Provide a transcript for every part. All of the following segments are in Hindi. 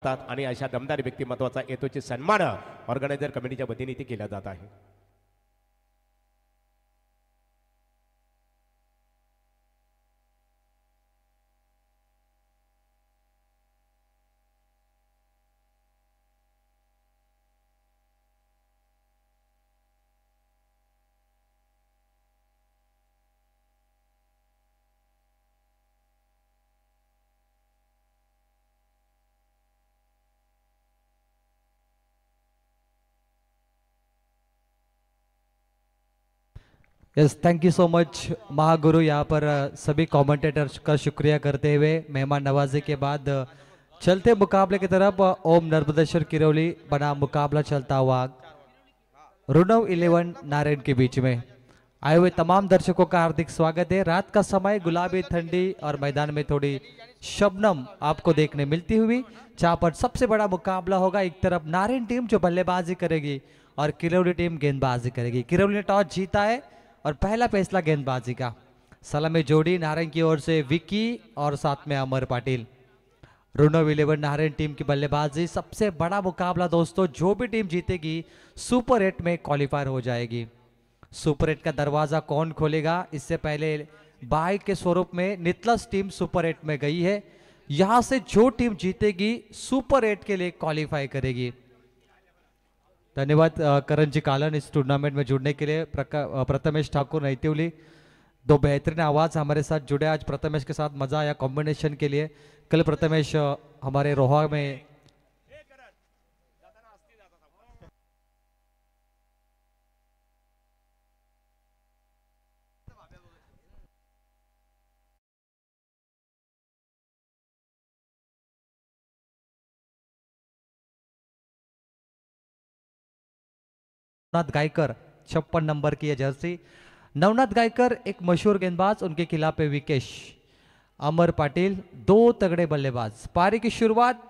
आणि अशा दमदार व्यक्तिमत्वाचा येतोचे सन्मान ऑर्गनायझर कमिटीच्या वतीने इथे केला जात आहे. Yes, thank you so much Mahaguru. यहाँ पर सभी कमेंटेटर्स का शुक्रिया करते हुए मेहमान नवाजी के बाद चलते मुकाबले की तरफ ओम नर्मदेश्वर किरौली बना मुकाबला चलता हुआ रुनव 11 नारायण के बीच में आए हुए तमाम दर्शकों का हार्दिक स्वागत है। रात का समय, गुलाबी ठंडी और मैदान में थोड़ी शबनम आपको देखने मिलती हुई, जहाँ पर सबसे बड़ा मुकाबला होगा। एक तरफ नारायण टीम जो बल्लेबाजी करेगी और किरौली टीम गेंदबाजी करेगी। किरौली ने टॉस जीता है और पहला फैसला गेंदबाजी का। सलामी जोड़ी नारायण की ओर से विक्की और साथ में अमर पाटिल। रुनव 11 नारायण टीम की बल्लेबाजी। सबसे बड़ा मुकाबला दोस्तों, जो भी टीम जीतेगी सुपर 8 में क्वालिफायर हो जाएगी। सुपर 8 का दरवाजा कौन खोलेगा? इससे पहले बाई के स्वरूप में नितलस टीम सुपर 8 में गई है। यहां से जो टीम जीतेगी सुपर 8 के लिए क्वालिफाई करेगी। धन्यवाद करण जी कालन इस टूर्नामेंट में जुड़ने के लिए। प्रथमेश ठाकुर नैतिवली, दो बेहतरीन आवाज हमारे साथ जुड़े। आज प्रथमेश के साथ मजा आया कॉम्बिनेशन के लिए। कल प्रथमेश हमारे रोहा में नवनाथ गायकर 56 नंबर की है जर्सी। नवनाथ गायकर एक मशहूर गेंदबाज, उनके खिलाफ है विकेश। अमर पाटिल दो तगड़े बल्लेबाज। पारी की शुरुआत,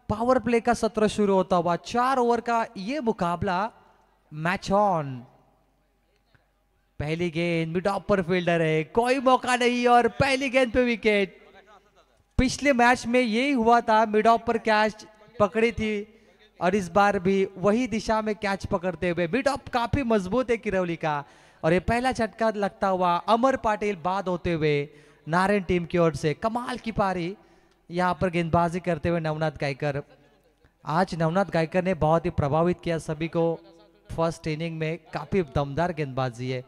पावर प्ले का सत्र शुरू होता हुआ 4 ओवर का ये मुकाबला। Match on. पहली गेंद मिड ऑफ पर फील्डर है, कोई मौका नहीं और पहली गेंद पे विकेट। पिछले मैच में यही हुआ था, मिड ऑफ पर कैच पकड़ी थी और इस बार भी वही दिशा में कैच पकड़ते हुए। मिड ऑफ काफी मजबूत है किरौली का और ये पहला झटका लगता हुआ अमर पाटिल बाद होते हुए नारायण टीम की ओर से। कमाल की पारी यहाँ पर गेंदबाजी करते हुए नवनाथ गायकर। आज नवनाथ गायकर ने बहुत ही प्रभावित किया सभी को। फर्स्ट इनिंग में काफी दमदार गेंदबाजी है।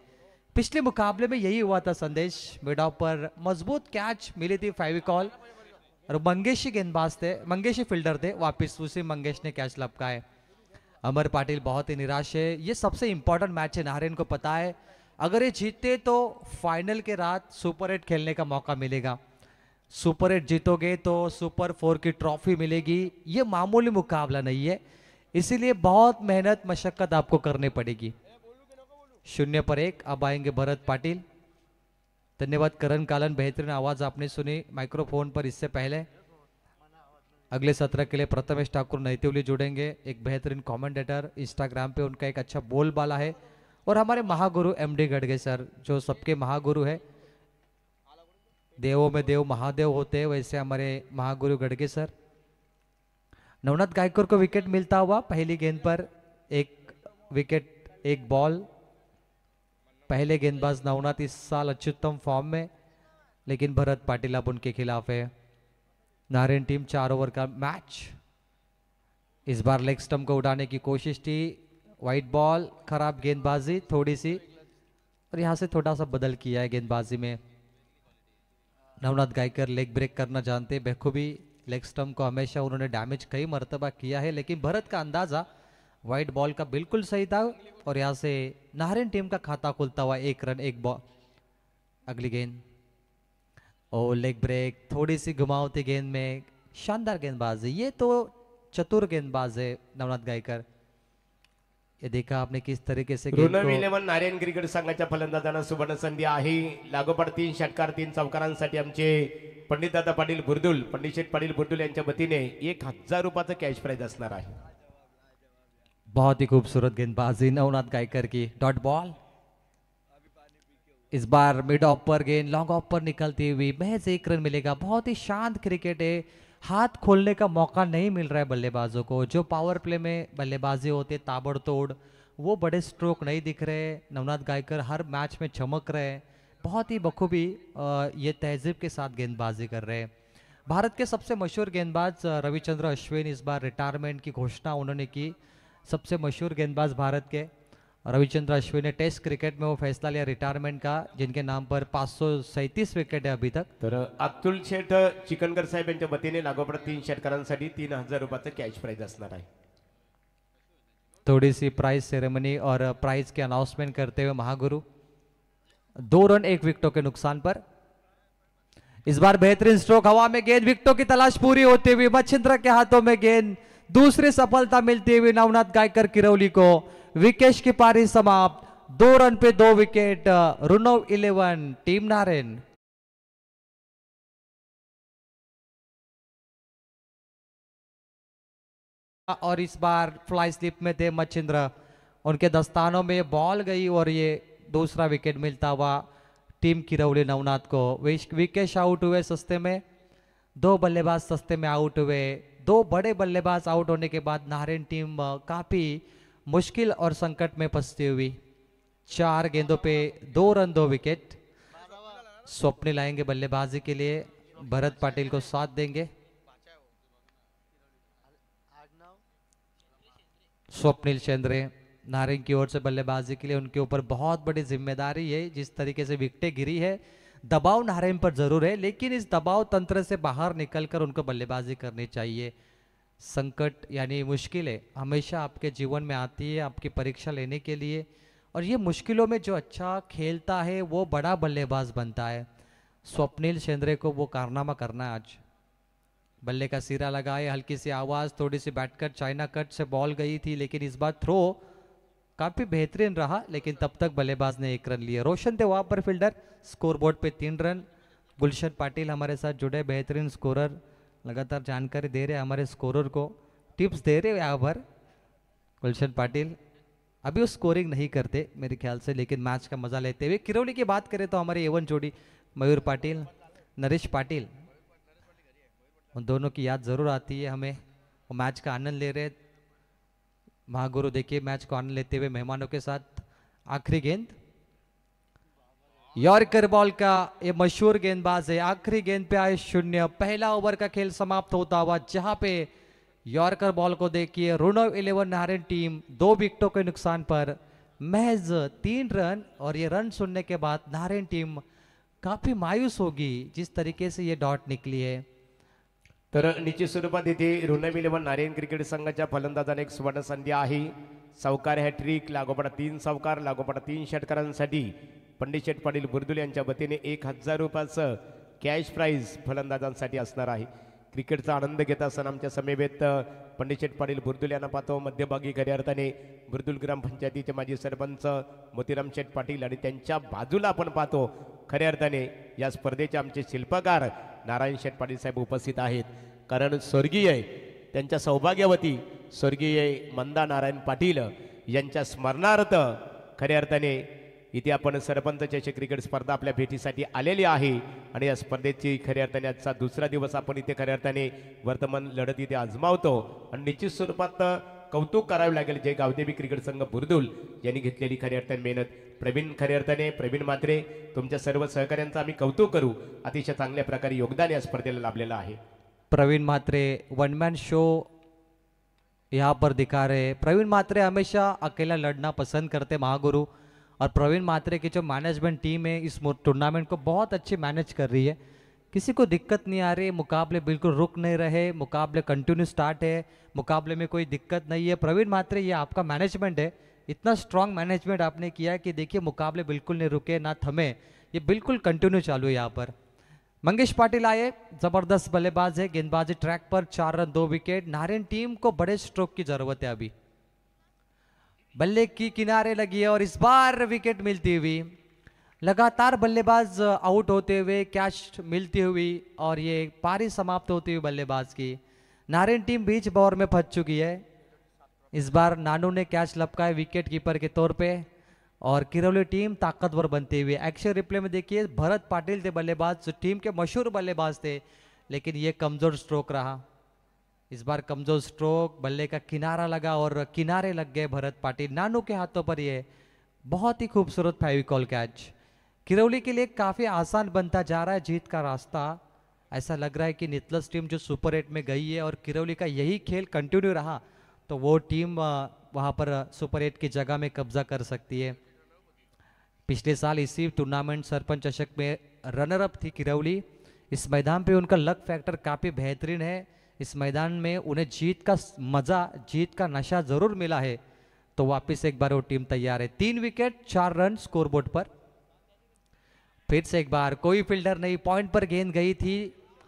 पिछले मुकाबले में यही हुआ था संदेश, मिड ऑफ पर मजबूत कैच मिली थी फेविकॉल और मंगेशी गेंदबाज थे, मंगेशी फील्डर थे। वापिस उसी मंगेश ने कैच लपकाए। अमर पाटिल बहुत ही निराश है। ये सबसे इंपॉर्टेंट मैच है, नारायण को पता है अगर ये जीते तो फाइनल के रात सुपर 8 खेलने का मौका मिलेगा। सुपर 8 जीतोगे तो सुपर 4 की ट्रॉफी मिलेगी। ये मामूली मुकाबला नहीं है, इसीलिए बहुत मेहनत मशक्कत आपको करनी पड़ेगी। 0 पर 1 अब आएंगे भरत पाटिल। धन्यवाद करण कालन, बेहतरीन आवाज आपने सुनी माइक्रोफोन पर। इससे पहले अगले सत्र के लिए प्रथमेश ठाकुर नैतिवली जुड़ेंगे, एक बेहतरीन कमेंटेटर। इंस्टाग्राम पे उनका एक अच्छा बोलबाला है। और हमारे महागुरु एमडी गढ़गे सर, जो सबके महागुरु है, देवों में देव महादेव होते हैं, वैसे हमारे महागुरु गढ़गे सर। नवनाथ गायकर को विकेट मिलता हुआ पहली गेंद पर। एक विकेट एक बॉल। पहले गेंदबाज नवनाथ इस साल अत्युत्तम फॉर्म में, लेकिन भरत पाटिल अब उनके खिलाफ है। नारायण टीम 4 ओवर का मैच। इस बार लेग स्टंप को उड़ाने की कोशिश थी, वाइट बॉल, खराब गेंदबाजी थोड़ी सी, और यहां से थोड़ा सा बदल किया है गेंदबाजी में। नवनाथ गायकर लेग ब्रेक करना जानते बखूबी। लेग स्टंप को हमेशा उन्होंने डैमेज कई मरतबा किया है, लेकिन भरत का अंदाजा वाइट बॉल का बिल्कुल सही था और यहां से नारायण टीम का खाता खुलता हुआ 1 रन 1 बॉल। अगली गेंद और लेग ब्रेक, थोड़ी सी घुमावती गेंद में शानदार गेंदबाजी। ये तो चतुर गेंदबाज है नवनाथ गायकर। ये देखा आपने किस तरीके से रुनव 11 नारायण क्रिकेट संघाच्या फलंदाजांना सुवर्ण संधी आहे। लागोपाठ 3 षटकार 3 चौकारांसाठी आमचे पंडित दादा पाटील बुर्दुल, पंडित शेठ पाटील बुर्दुल यांच्या वतीने 1000 रुपयाचं कॅश प्राइज असणार आहे। बहुत ही खूबसूरत गेंदबाजी नवनाथ गायकर की। डॉट बॉल, इस बार मिड ऑफ पर गेंद लॉन्ग ऑफ पर निकलती हुई, महज 1 रन मिलेगा। बहुत ही शांत क्रिकेट है, हाथ खोलने का मौका नहीं मिल रहा है बल्लेबाजों को। जो पावर प्ले में बल्लेबाजी होती है ताबड़तोड़, वो बड़े स्ट्रोक नहीं दिख रहे। नवनाथ गायकर हर मैच में चमक रहे हैं, बहुत ही बखूबी ये तहजीब के साथ गेंदबाजी कर रहे हैं। भारत के सबसे मशहूर गेंदबाज रविचंद्र अश्विन इस बार रिटायरमेंट की घोषणा उन्होंने की। सबसे मशहूर गेंदबाज भारत के रविचंद्र अश्विन ने टेस्ट क्रिकेट में वो फैसला लिया रिटायरमेंट का, जिनके नाम पर 537 विकेट है अभी तक। तर अतुल शेठ चिकनकर साहेब यांच्या वतीने लागोपाठ 3 षटकारांसाठी 3000 रुपयाचं कॅश प्राइज असणार आहे। थोड़ी सी प्राइज सेरेमनी और प्राइज के अनाउंसमेंट करते हुए महागुरु 2 रन 1 विकेटों के नुकसान पर। इस बार बेहतरीन स्ट्रोक, हवा में गेंद, विकेटों की तलाश पूरी होती हुई मच्छिंद्र के हाथों में गेंद, दूसरी सफलता मिलती हुई नवनाथ गायकर किरौली को। विकेश की पारी समाप्त, 2 रन पे 2 wicket. Run of 11 team Narayan. और इस बार फ्लाई स्लिप में थे मच्छिंद्र, उनके दस्तानों में बॉल गई और ये दूसरा विकेट मिलता हुआ टीम किरौली नवनाथ को। विकेश आउट हुए सस्ते में, 2 बल्लेबाज सस्ते में आउट हुए। 2 बड़े बल्लेबाज आउट होने के बाद नारायण टीम काफी मुश्किल और संकट में फंसती हुई। 4 गेंदों पे 2 रन 2 विकेट। स्वप्निल आएंगे बल्लेबाजी के लिए, भरत पाटिल को साथ देंगे। स्वप्निल चंद्रे नारायण की ओर से बल्लेबाजी के लिए, उनके ऊपर बहुत बड़ी जिम्मेदारी है। जिस तरीके से विकेटें गिरी है, दबाव नारायण पर जरूर है, लेकिन इस दबाव तंत्र से बाहर निकलकर उनको बल्लेबाजी करनी चाहिए। संकट यानी मुश्किलें हमेशा आपके जीवन में आती है आपकी परीक्षा लेने के लिए, और ये मुश्किलों में जो अच्छा खेलता है वो बड़ा बल्लेबाज बनता है। स्वप्निल चंद्रे को वो कारनामा करना है आज। बल्ले का सिरा लगाए, हल्की सी आवाज, थोड़ी सी बैट कट, चाइना कट से बॉल गई थी, लेकिन इस बार थ्रो काफी बेहतरीन रहा, लेकिन तब तक बल्लेबाज ने 1 रन लिए। रोशन थे वहां पर फील्डर, स्कोर बोर्ड पे 3 रन। गुलशन पाटिल हमारे साथ जुड़े, बेहतरीन स्कोरर, लगातार जानकारी दे रहे हैं हमारे स्कोरर को, टिप्स दे रहे हैं यहाँ पर गुलशन पाटिल। अभी वो स्कोरिंग नहीं करते मेरे ख्याल से, लेकिन मैच का मजा लेते हुए। किरौली की बात करें तो हमारे एवन जोड़ी मयूर पाटिल, नरेश पाटिल, उन दोनों की याद जरूर आती है हमें। वो मैच का आनंद ले रहे। महागुरु देखिए मैच को आनंद लेते हुए मेहमानों के साथ। आखिरी गेंद, यॉर्कर बॉल का ये मशहूर गेंदबाज है। आखिरी गेंद पे आए 0। पहला ओवर का खेल समाप्त होता हुआ, जहां पे यॉर्कर बॉल को देखिए रन ऑफ 11 नारायण टीम 2 विकेटों के नुकसान पर महज 3 रन। और ये रन सुनने के बाद नारायण टीम काफी मायूस होगी जिस तरीके से ये डॉट निकली है। तर निश्चित स्वरूपात इथे रुनवी 11 नारायण क्रिकेट संघाच्या फलंदाजाने एक सुवर्ण संधी आहे। सावकार हॅट्रिक, लागोपाठ 3 सावकार, लागोपाठ 3 षटकारांसाठी पंडित शेठ पाटील बुर्दुल यांच्या वतीने 1000 रुपयाचं कॅश प्राइज फलंदाजांसाठी असणार आहे। क्रिकेटचा आनंद घेत असताना आमच्या समेवेत पंडित शेठ पाटील बुर्दुल यांना पाहतो। मध्यभागी खऱ्या अर्थाने बुर्दुल ग्रामपंचायतीचे माजी सरपंच मोतीराम शेठ पाटील, आणि त्यांच्या बाजूला आपण पाहतो खऱ्या अर्थाने या स्पर्धेचे आमचे शिल्पकार नारायण शेठ पाटील साहेब उपस्थित आहेत। कारण स्वर्गीय त्यांच्या सौभाग्यवती स्वर्गीय मंदा नारायण पाटील यांच्या स्मरणार्थ खऱ्या अर्थाने इथे आपण सरपंच चषक क्रिकेट स्पर्धा आपल्या भेटीसाठी आलेली आहे। आणि या स्पर्धेची खऱ्या अर्थाने आजचा दुसरा दिवस आपण इथे खऱ्या अर्थाने वर्तमान लढत इथे आजमावतो। आणि निश्चित स्वरूपात कौतुक करावे लागेल जे गावदेवी क्रिकेट संघ बुर्दुल यांनी घेतलेली खऱ्या अर्थाने मेहनत। प्रवीण खऱ्या अर्थाने प्रवीण मात्रे, तुमच्या सर्व सहकार्यांचं आम्ही कौतुक करू। अतिशय चांगल्या प्रकारे योगदान या स्पर्धेला लाभलेलं आहे। प्रवीण मात्रे वन मैन शो यहाँ पर दिखा रहे। प्रवीण मात्रे हमेशा अकेला लड़ना पसंद करते महागुरु, और प्रवीण मात्रे की जो मैनेजमेंट टीम है इस टूर्नामेंट को बहुत अच्छी मैनेज कर रही है। किसी को दिक्कत नहीं आ रही, मुकाबले बिल्कुल रुक नहीं रहे, मुकाबले कंटिन्यू स्टार्ट है, मुकाबले में कोई दिक्कत नहीं है। प्रवीण मात्रे ये आपका मैनेजमेंट है, इतना स्ट्रांग मैनेजमेंट आपने किया है कि देखिए मुकाबले बिल्कुल नहीं रुके ना थमे, ये बिल्कुल कंटिन्यू चालू है यहाँ पर। मंगेश पाटिल आए, जबरदस्त बल्लेबाज है, गेंदबाजी ट्रैक पर 4 रन 2 विकेट। नारायण टीम को बड़े स्ट्रोक की जरूरत है अभी। बल्ले की किनारे लगी है और इस बार विकेट मिलती हुई, लगातार बल्लेबाज आउट होते हुए, कैच मिलती हुई, और ये पारी समाप्त होती हुई बल्लेबाज की। नारायण टीम बीच बॉल में फंस चुकी है। इस बार नानू ने कैच लपकाए विकेट कीपर के तौर पे, और किरौली टीम ताकतवर बनती हुई। एक्शन रिप्ले में देखिए भरत पाटिल थे बल्लेबाज, जो टीम के मशहूर बल्लेबाज थे, लेकिन ये कमजोर स्ट्रोक रहा। इस बार कमजोर स्ट्रोक, बल्ले का किनारा लगा और किनारे लग गए भरत पाटिल। नानू के हाथों पर ये बहुत ही खूबसूरत फेविकॉल कैच। किरौली के लिए काफी आसान बनता जा रहा है जीत का रास्ता। ऐसा लग रहा है कि नितलस टीम जो सुपर 8 में गई है और किरौली का यही खेल कंटिन्यू रहा तो वो टीम वहां पर सुपर 8 की जगह में कब्जा कर सकती है। पिछले साल इसी टूर्नामेंट सरपंच चषक में रनर अप थी किरौली। इस मैदान पे उनका लक फैक्टर काफी बेहतरीन है। इस मैदान में उन्हें जीत का मजा, जीत का नशा जरूर मिला है। तो वापस एक बार वो टीम तैयार है। 3 विकेट 4 रन स्कोरबोर्ड पर। फिर से एक बार कोई फील्डर नहीं, पॉइंट पर गेंद गई थी।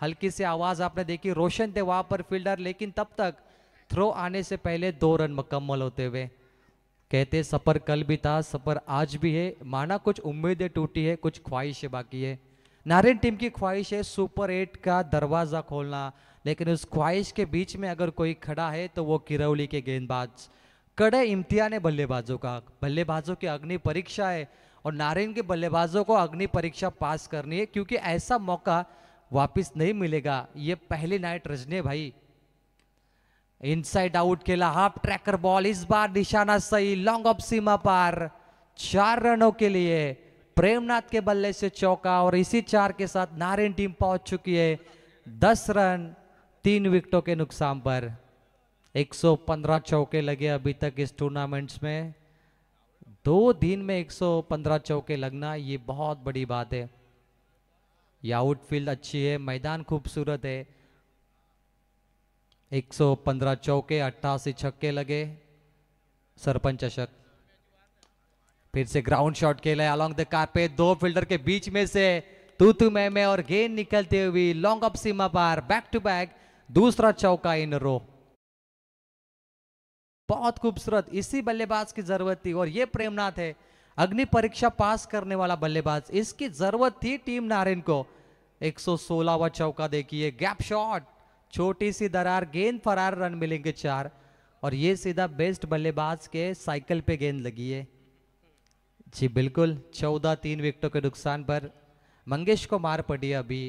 हल्की सी आवाज आपने देखी, रोशन थे वहां पर फील्डर, लेकिन तब तक थ्रो आने से पहले 2 रन मुकम्मल होते हुए। कहते सफर कल भी था, सफर आज भी है। माना कुछ उम्मीदें टूटी है, कुछ ख्वाहिशें बाकी है। नारायण टीम की ख्वाहिश है सुपर 8 का दरवाजा खोलना, लेकिन उस ख्वाहिश के बीच में अगर कोई खड़ा है तो वो किरौली के गेंदबाज। कड़े इम्तिहान है बल्लेबाजों का, बल्लेबाजों की अग्नि परीक्षा है और नारायण के बल्लेबाजों को अग्नि परीक्षा पास करनी है, क्योंकि ऐसा मौका वापस नहीं मिलेगा। ये पहली नाइट रजनी भाई। इनसाइड आउट खेला, हाफ ट्रैकर बॉल, इस बार निशाना सही, लॉन्ग ऑफ सीमा पार। 4 रनों के लिए प्रेमनाथ के बल्ले से चौका और इसी 4 के साथ नारायण टीम पहुंच चुकी है 10 रन 3 विकेटों के नुकसान पर। 115 चौके लगे अभी तक इस टूर्नामेंट्स में। 2 दिन में 115 चौके लगना ये बहुत बड़ी बात है। ये आउटफील्ड अच्छी है, मैदान खूबसूरत है। 115 चौके 88 छक्के लगे सरपंच चषक। फिर से ग्राउंड शॉट खेला है अलोंग द कार्पेट, 2 फील्डर के बीच में से तू मैं और गेंद निकलते हुए लॉन्ग ऑफ सीमा पार। बैक टू बैक दूसरा चौका इन रो। बहुत खूबसूरत, इसी बल्लेबाज की जरूरत थी और ये प्रेमनाथ है, अग्नि परीक्षा पास करने वाला बल्लेबाज। इसकी जरूरत थी टीम नारायण को। 116वां चौका देखिए, गैप शॉट, छोटी सी दरार, गेंद फरार, रन मिलेंगे 4 और ये सीधा बेस्ट बल्लेबाज के साइकिल पे गेंद लगी है। जी बिल्कुल, 14 3 विकेटों के नुकसान पर मंगेश को मार पड़ी अभी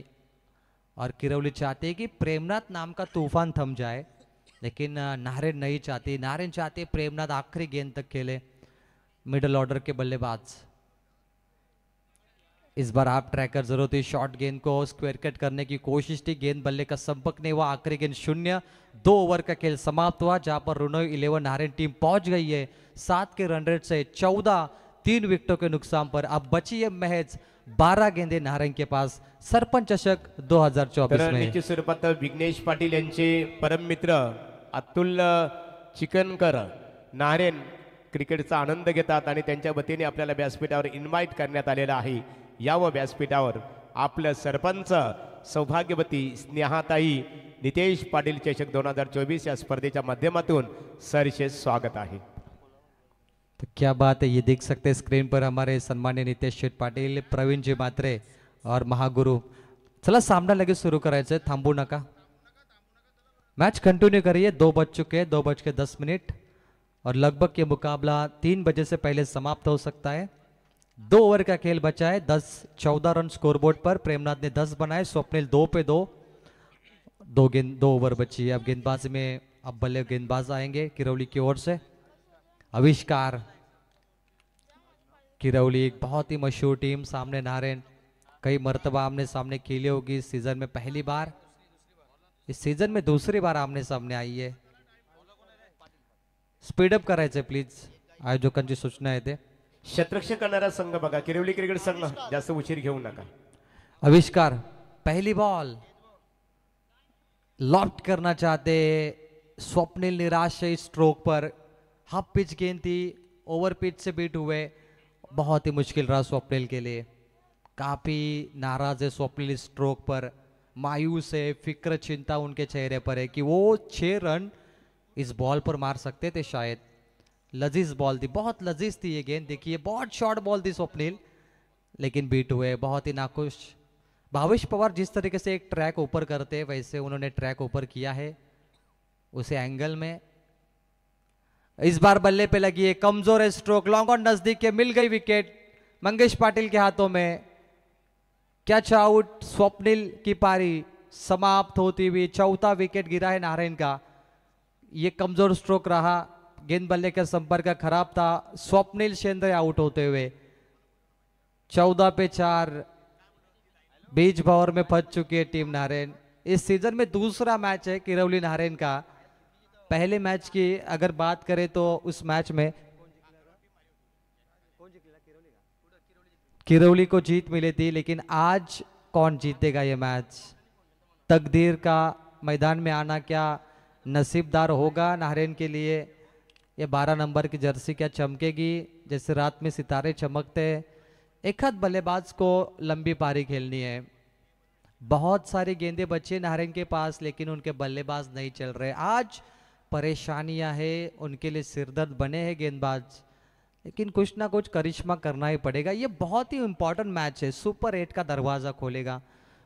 और किरौली चाहते हैं कि प्रेमनाथ नाम का तूफान थम जाए, लेकिन नारायण नहीं चाहती। नारायण चाहते प्रेमनाथ आखिरी गेंद तक खेले। मिडिल ऑर्डर के बल्लेबाज। इस बार आप ट्रैकर जरूरत थी, शॉर्ट गेंद को स्क्वायर कट करने की कोशिश थी, गेंद बल्ले का संपर्क नहीं हुआ। आखिरी गेंद 0। 2 ओवर का खेल समाप्त हुआ जहां पर रुनोई 11 नारायण टीम पहुंच गई है 7 के रन रेट से। 14 3 विकेटों के नुकसान पर अब बची है महज 12 गेंदे नारायण के पास सरपंच चषक 2024 में। निश्चित स्वरूपात विघ्नेश पाटील यांचे परम मित्र अतुल चिकनकर नारायण क्रिकेटचा आनंद घेतात आणि त्यांच्या वतीने आपल्याला व्यासपीठावर इन्व्हाइट करण्यात आलेला आहे। यावं व्यासपीठावर आपलं सरपंच सौभाग्यवती स्नेहाताई नितेश पाटील चषक 2024 या स्पर्धेच्या माध्यमातून सरसे स्वागत आहे। तो क्या बात है, ये देख सकते हैं स्क्रीन पर हमारे सम्मान्य नितेश शेठ पाटील, प्रवीण जी मात्रे और महागुरु। चला सामना लगे सुरू करायचं, थांबू नका, मैच कंटिन्यू करिए। 2 बज चुके हैं, 2:10 और लगभग ये मुकाबला 3 बजे से पहले समाप्त हो सकता है। 2 ओवर का खेल बचा है, 14 रन स्कोरबोर्ड पर। प्रेमनाथ ने 10 बनाए, स्वप्निल 2 पे 2, 2 ओवर बची है। अब गेंदबाजी में अब बल्ले गेंदबाज आएंगे किरौली की ओर से। आविष्कार, किरौली एक बहुत ही मशहूर टीम, सामने नारायण कई मर्तबा आमने सामने खेली होगी। इस सीजन में पहली बार, इस सीजन में दूसरी बार आमने सामने आई है। स्पीडअप करायचंय प्लीज, आयोजकांची सूचना येते। शतरक्षक करणारा संघ बघा, किरवली क्रिकेट संघ जास्त उशीर घेऊ नका। आविष्कार पहली बॉल लॉफ्ट करना चाहते, स्वप्निल निराश है इस स्ट्रोक पर। हाफ पिच गेंद थी, ओवर पिच से बीट हुए, बहुत ही मुश्किल रहा स्वप्निल के लिए। काफी नाराज है स्वप्निल इस स्ट्रोक पर, मायूस है, फिक्र चिंता उनके चेहरे पर है कि वो 6 रन इस बॉल पर मार सकते थे शायद। लजीज बॉल थी, बहुत लजीज थी ये गेंद, देखिए बहुत शॉर्ट बॉल थी स्वप्निल, लेकिन बीट हुए, बहुत ही नाखुश। भावेश पवार जिस तरीके से एक ट्रैक ऊपर करते वैसे उन्होंने ट्रैक ऊपर किया है उसे एंगल में। इस बार बल्ले पे लगी है, कमजोर है स्ट्रोक, लॉन्ग और नजदीक के, मिल गई विकेट मंगेश पाटिल के हाथों में। कैच आउट, स्वप्निल की पारी। समाप्त होती हुई। चौथा विकेट गिरा है नारायण का। ये कमजोर स्ट्रोक रहा, गेंद बल्ले का संपर्क खराब था। स्वप्निल शेंद्रे आउट होते हुए 14 पे 4 बीच भंवर में फंस चुकी है टीम नारायण। इस सीजन में दूसरा मैच है किरौली नारायण का। पहले मैच की अगर बात करें तो उस मैच में किरौली को जीत मिली थी, लेकिन आज कौन जीतेगा ये मैच? तकदीर का मैदान में आना क्या नसीबदार होगा नारायण के लिए? ये 12 नंबर की जर्सी क्या चमकेगी जैसे रात में सितारे चमकते? एक हाथ बल्लेबाज को लंबी पारी खेलनी है। बहुत सारी गेंदें बची नारायण के पास, लेकिन उनके बल्लेबाज नहीं चल रहे। आज परेशानियां हैं उनके लिए, सिरदर्द बने हैं गेंदबाज, लेकिन कुछ ना कुछ करिश्मा करना ही पड़ेगा। ये बहुत ही इंपॉर्टेंट मैच है, सुपर 8 का दरवाजा खोलेगा।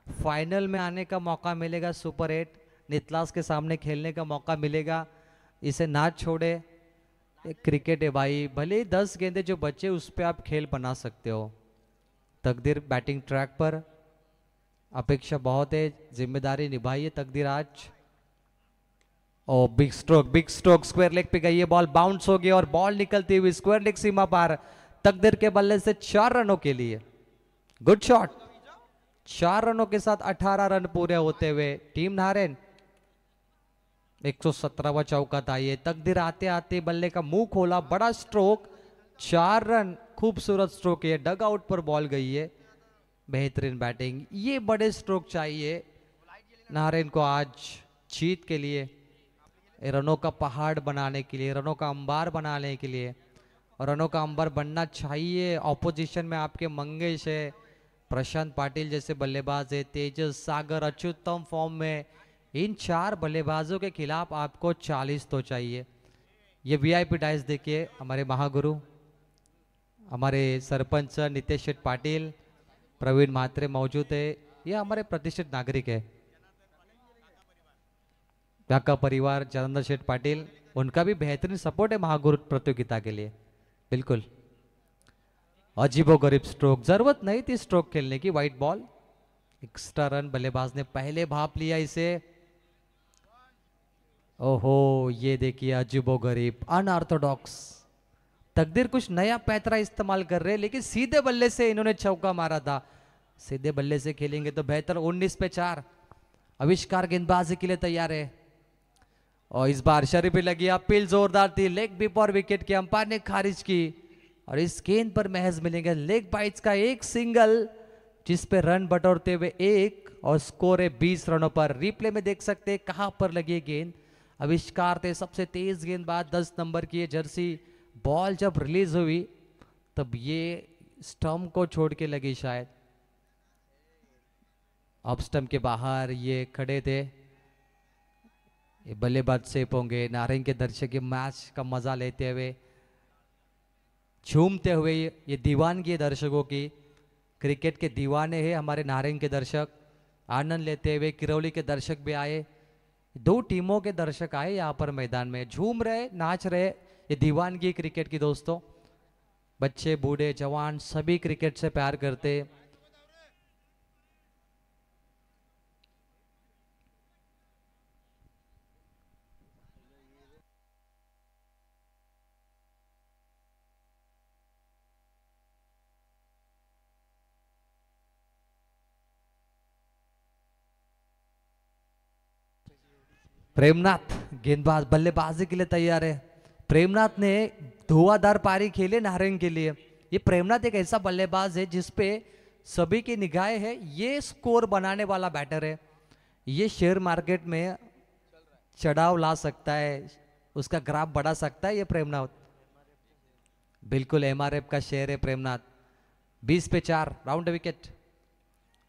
फाइनल में आने का मौका मिलेगा, सुपर 8 नितलास के सामने खेलने का मौका मिलेगा। इसे ना छोड़े। एक क्रिकेट है भाई, भले ही 10 गेंदे जो बचे उस पर आप खेल बना सकते हो। तकदीर बैटिंग ट्रैक पर, अपेक्षा बहुत है, जिम्मेदारी निभाइए तकदीर आज। ओ बिग स्ट्रोक स्क्वायर लेग पे गई है बॉल, बाउंस हो गई और बॉल निकलती हुई स्क्वायर लेग सीमा पार। तकदीर के बल्ले से 4 रनों के लिए गुड शॉट। 4 रनों के साथ 18 रन पूरे होते हुए टीम नारायण 117वां चौका था ये। तकदीर आते आते बल्ले का मुंह खोला, बड़ा स्ट्रोक, 4 रन, खूबसूरत स्ट्रोक है। डग आउट पर बॉल गई है, बेहतरीन बैटिंग। ये बड़े स्ट्रोक चाहिए नारायण को आज जीत के लिए, रनों का पहाड़ बनाने के लिए, रनों का अंबार बनाने के लिए। और रनों का अंबार बनना चाहिए। ऑपोजिशन में आपके मंगेश है, प्रशांत पाटिल जैसे बल्लेबाज है, तेजस, सागर अत्युत्तम फॉर्म में। इन 4 बल्लेबाजों के खिलाफ आपको 40 तो चाहिए। ये वीआईपी डाइस देखिए, हमारे महागुरु, हमारे सरपंच नितेश शेठ पाटिल, प्रवीण म्हात्रे मौजूद है। ये हमारे प्रतिष्ठित नागरिक है। का परिवार जनार्दन शेठ पाटिल, उनका भी बेहतरीन सपोर्ट है महागुरु प्रतियोगिता के लिए। बिल्कुल अजीबो गरीब स्ट्रोक, जरूरत नहीं थी स्ट्रोक खेलने की। वाइट बॉल, एक्स्ट्रा रन बल्लेबाज ने पहले भाप लिया इसे। ओहो, ये देखिए अजीबो गरीब, अनऑर्थोडॉक्स। तकदीर कुछ नया पैतरा इस्तेमाल कर रहे हैं, लेकिन सीधे बल्ले से इन्होंने चौका मारा था। सीधे बल्ले से खेलेंगे तो बेहतर। 19 पे 4 आविष्कार गेंदबाजी के लिए तैयार है। और इस बार शरीफ भी लगी, अपील जोरदार थी, लेग बीप और विकेट की अंपायर ने खारिज की। और इस गेंद पर महज मिलेंगे लेग बाइट्स का एक सिंगल, जिस पे रन बटोरते हुए 1 और स्कोर है 20 रनों पर। रिप्ले में देख सकते हैं कहां पर लगी गेंद। आविष्कार थे सबसे तेज गेंदबाज, 10 नंबर की जर्सी। बॉल जब रिलीज हुई तब ये स्टंप को छोड़ के लगी शायद। ऑफ स्टंप के बाहर ये खड़े थे। ये बल्लेबाज सेफ होंगे। नारायण के दर्शक मैच का मजा लेते हुए, झूमते हुए, ये दीवानगी है दर्शकों की। क्रिकेट के दीवाने हैं हमारे नारायण के दर्शक। आनंद लेते हुए किरौली के दर्शक भी आए, 2 टीमों के दर्शक आए यहाँ पर मैदान में, झूम रहे, नाच रहे। ये दीवानगी क्रिकेट की दोस्तों। बच्चे, बूढ़े, जवान सभी क्रिकेट से प्यार करते। प्रेमनाथ गेंदबाज बल्लेबाजी के लिए तैयार है। प्रेमनाथ ने धुआंधार पारी खेले नारायण के लिए। ये प्रेमनाथ एक ऐसा बल्लेबाज है जिसपे सभी की निगाहें है। ये स्कोर बनाने वाला बैटर है। ये शेयर मार्केट में चढ़ाव ला सकता है, उसका ग्राफ बढ़ा सकता है ये प्रेमनाथ। बिल्कुल एमआरएफ का शेयर है प्रेमनाथ। 20 पे 4 राउंड विकेट।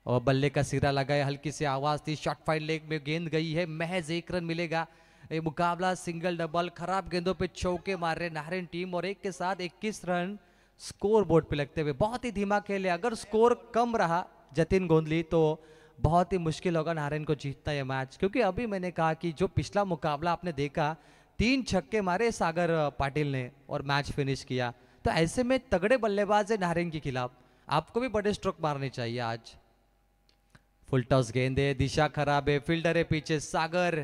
और बल्ले का सिरा लगाया, हल्की सी आवाज थी, शॉर्ट फाइट लेग में गेंद गई है, महज 1 रन मिलेगा। ये मुकाबला सिंगल डबल, खराब गेंदों पे चौके मार रहे नारायण टीम और एक के साथ 21 रन स्कोर बोर्ड पे लगते हुए। बहुत ही धीमा खेल है। अगर स्कोर कम रहा जतिन गोंदली तो बहुत ही मुश्किल होगा नारायण को जीतता है मैच। क्योंकि अभी मैंने कहा कि जो पिछला मुकाबला आपने देखा, 3 छक्के मारे सागर पाटिल ने और मैच फिनिश किया। तो ऐसे में तगड़े बल्लेबाज है नारायण के खिलाफ, आपको भी बड़े स्ट्रोक मारने चाहिए आज। फुल टॉस गेंद है, दिशा खराब है, फील्डर है पीछे सागर।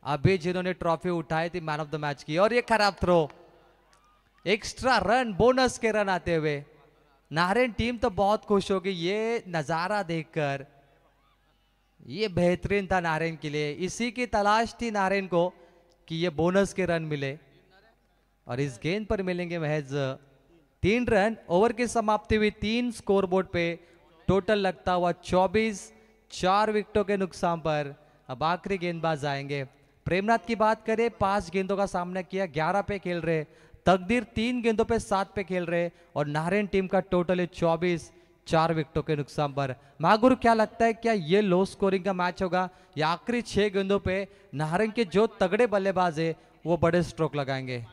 अभी जिन्होंने ट्रॉफी उठाई थी मैन ऑफ द मैच की, और ये खराब थ्रो, एक्स्ट्रा रन, बोनस के रन आते हुए नारायण टीम तो बहुत खुश होगी ये नजारा देखकर। ये बेहतरीन था नारायण के लिए, इसी की तलाश थी नारायण को कि ये बोनस के रन मिले, और इस गेंद पर मिलेंगे महज 3 रन। ओवर की समाप्ति हुई 3 स्कोरबोर्ड पे, टोटल लगता हुआ 24, 4 विकेटों के नुकसान पर। अब आखिरी गेंदबाज आएंगे। प्रेमनाथ की बात करें, 5 गेंदों का सामना किया, 11 पे खेल रहे। तकदीर 3 गेंदों पे 7 पे खेल रहे, और नारायण टीम का टोटल है 24, 4 विकेटों के नुकसान पर। महागुरु क्या लगता है, क्या ये लो स्कोरिंग का मैच होगा या आखिरी 6 गेंदों पे नारायण के जो तगड़े बल्लेबाज है वो बड़े स्ट्रोक लगाएंगे?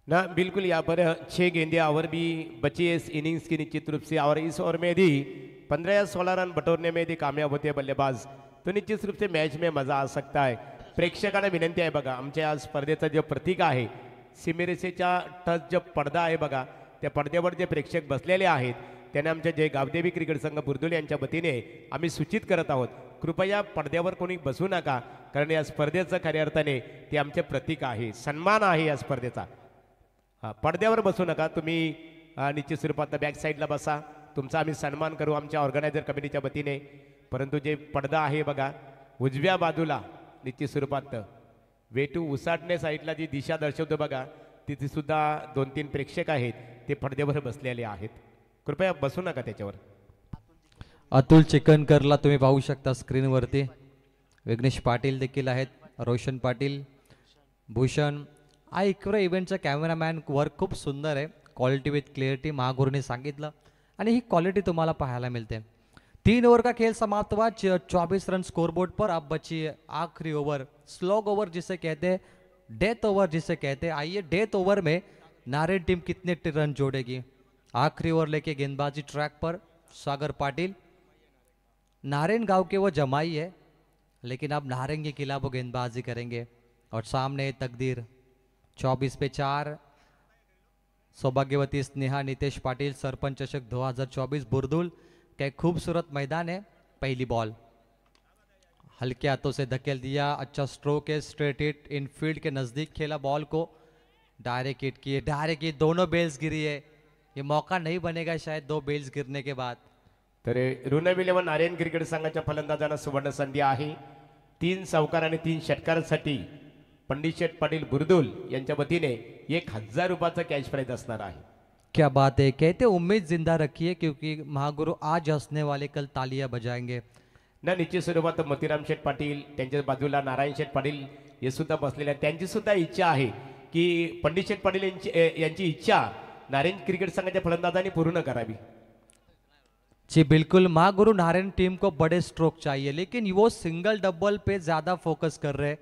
ना बिल्कुल, यहाँ पर 6 गेंदे ओवर भी बची है इस इनिंग्स की निश्चित रूप से, और इस ओवर में यदि 15 या 16 रन बटोरने में यदि कामयाब होते हैं बल्लेबाज तो निश्चित रूप से मैच में मजा आ सकता है. प्रेक्षकांना विनंती आहे बघा, आमच्या आज स्पर्धेचं जे प्रतीक आहे सीमेरेषेच्या टच जो पडदा आहे बघा, त्या पडद्यावर जे प्रेक्षक बसलेले आहेत त्यांना आमच्या जय गावदेवी क्रिकेट संघ बुर्दुल यांच्या वतीने आम्ही सूचित करत आहोत, कृपया पडद्यावर कोणी बसू नका, कारण या स्पर्धेचं खऱ्या अर्थाने ते आमचे प्रतीक आहे, सन्मान आहे या स्पर्धेचा. पडद्यावर बसू नका, तुम्ही निश्चित स्वरूपात बॅक साईडला बसा, तुमचा आम्ही सन्मान करू आमच्या ऑर्गनायझर कमिटीच्या वतीने. परंतु जे पडदा आहे बघा उजव्या बाजूला निश्चित स्वरूपात वेटू उसाटणे साईडला जी दिशा दर्शवतो बघा, तिथे सुद्धा 2-3 प्रेक्षक आहेत ते पडद्यावर बसलेले आहेत, कृपया बसू नका त्याच्यावर. अतुल चिकनकरला तुम्ही पाहू शकता स्क्रीनवरती. विघ्नेश पाटील देखील आहेत, रोशन पाटील, भूषण. हा इकडे इव्हेंटचा कॅमेरामॅन वर्क खूप सुंदर आहे, क्वालिटी विथ क्लिअरिटी महागुरूने सांगितलं, आणि ही क्वालिटी तुम्हाला पाहायला मिलते. 3 ओवर का खेल समाप्त हुआ, 24 रन स्कोरबोर्ड पर. अब बची आखिरी ओवर, स्लॉग ओवर जिसे कहते हैं, डेथ ओवर जिसे कहते हैं. आइए डेथ ओवर में नारायण टीम कितने रन जोड़ेगी. आखिरी ओवर लेके गेंदबाजी ट्रैक पर सागर पाटिल. नारायण गांव के वो जमाई है, लेकिन अब नारायण के खिलाफ वो गेंदबाजी करेंगे. और सामने तकदीर 24 पे 4. सौभाग्यवती स्नेहा नितेश पाटिल, सरपंच चषक 2024 बुर्दुल. क्या खूबसूरत मैदान है. पहली बॉल हल्के हाथों से धकेल दिया, अच्छा स्ट्रोक है, स्ट्रेट हिट, इनफील्ड के नजदीक खेला बॉल को, डायरेक्ट हिट किए, डायरेक्ट हिट, दोनों बेल्स गिरी है. ये मौका नहीं बनेगा शायद 2 बेल्स गिरने के बाद. तर ऋणव 11 नारायण क्रिकेट संघाच्या फलंदाजांना सुवर्ण संधी आहे. 3 चौकार आणि 3 षटकारांसाठी पंडित शेठ पाटील बुर्दुल यांच्या वतीने 1000 रुपयाचा कॅश प्राइज असणार आहे. क्या बात है, कहते उम्मीद जिंदा रखिए, क्योंकि महागुरु आज हंसने वाले कल तालियां बजाएंगे. ना निश्चित स्वरूपात मोतीराम शेठ पाटील, त्यांच्या बाजूला नारायण शेठ पाटील हे सुद्धा बसलेले आहेत. त्यांची सुद्धा इच्छा आहे की पंडित शेठ पाटील यांची इच्छा नारायण क्रिकेट संघाच्या फलंदाजांनी पूर्ण करावी. जी बिल्कुल, महागुरु नारायण टीम को बड़े स्ट्रोक चाहिए, लेकिन वो सिंगल डबल पे ज्यादा फोकस कर रहे हैं.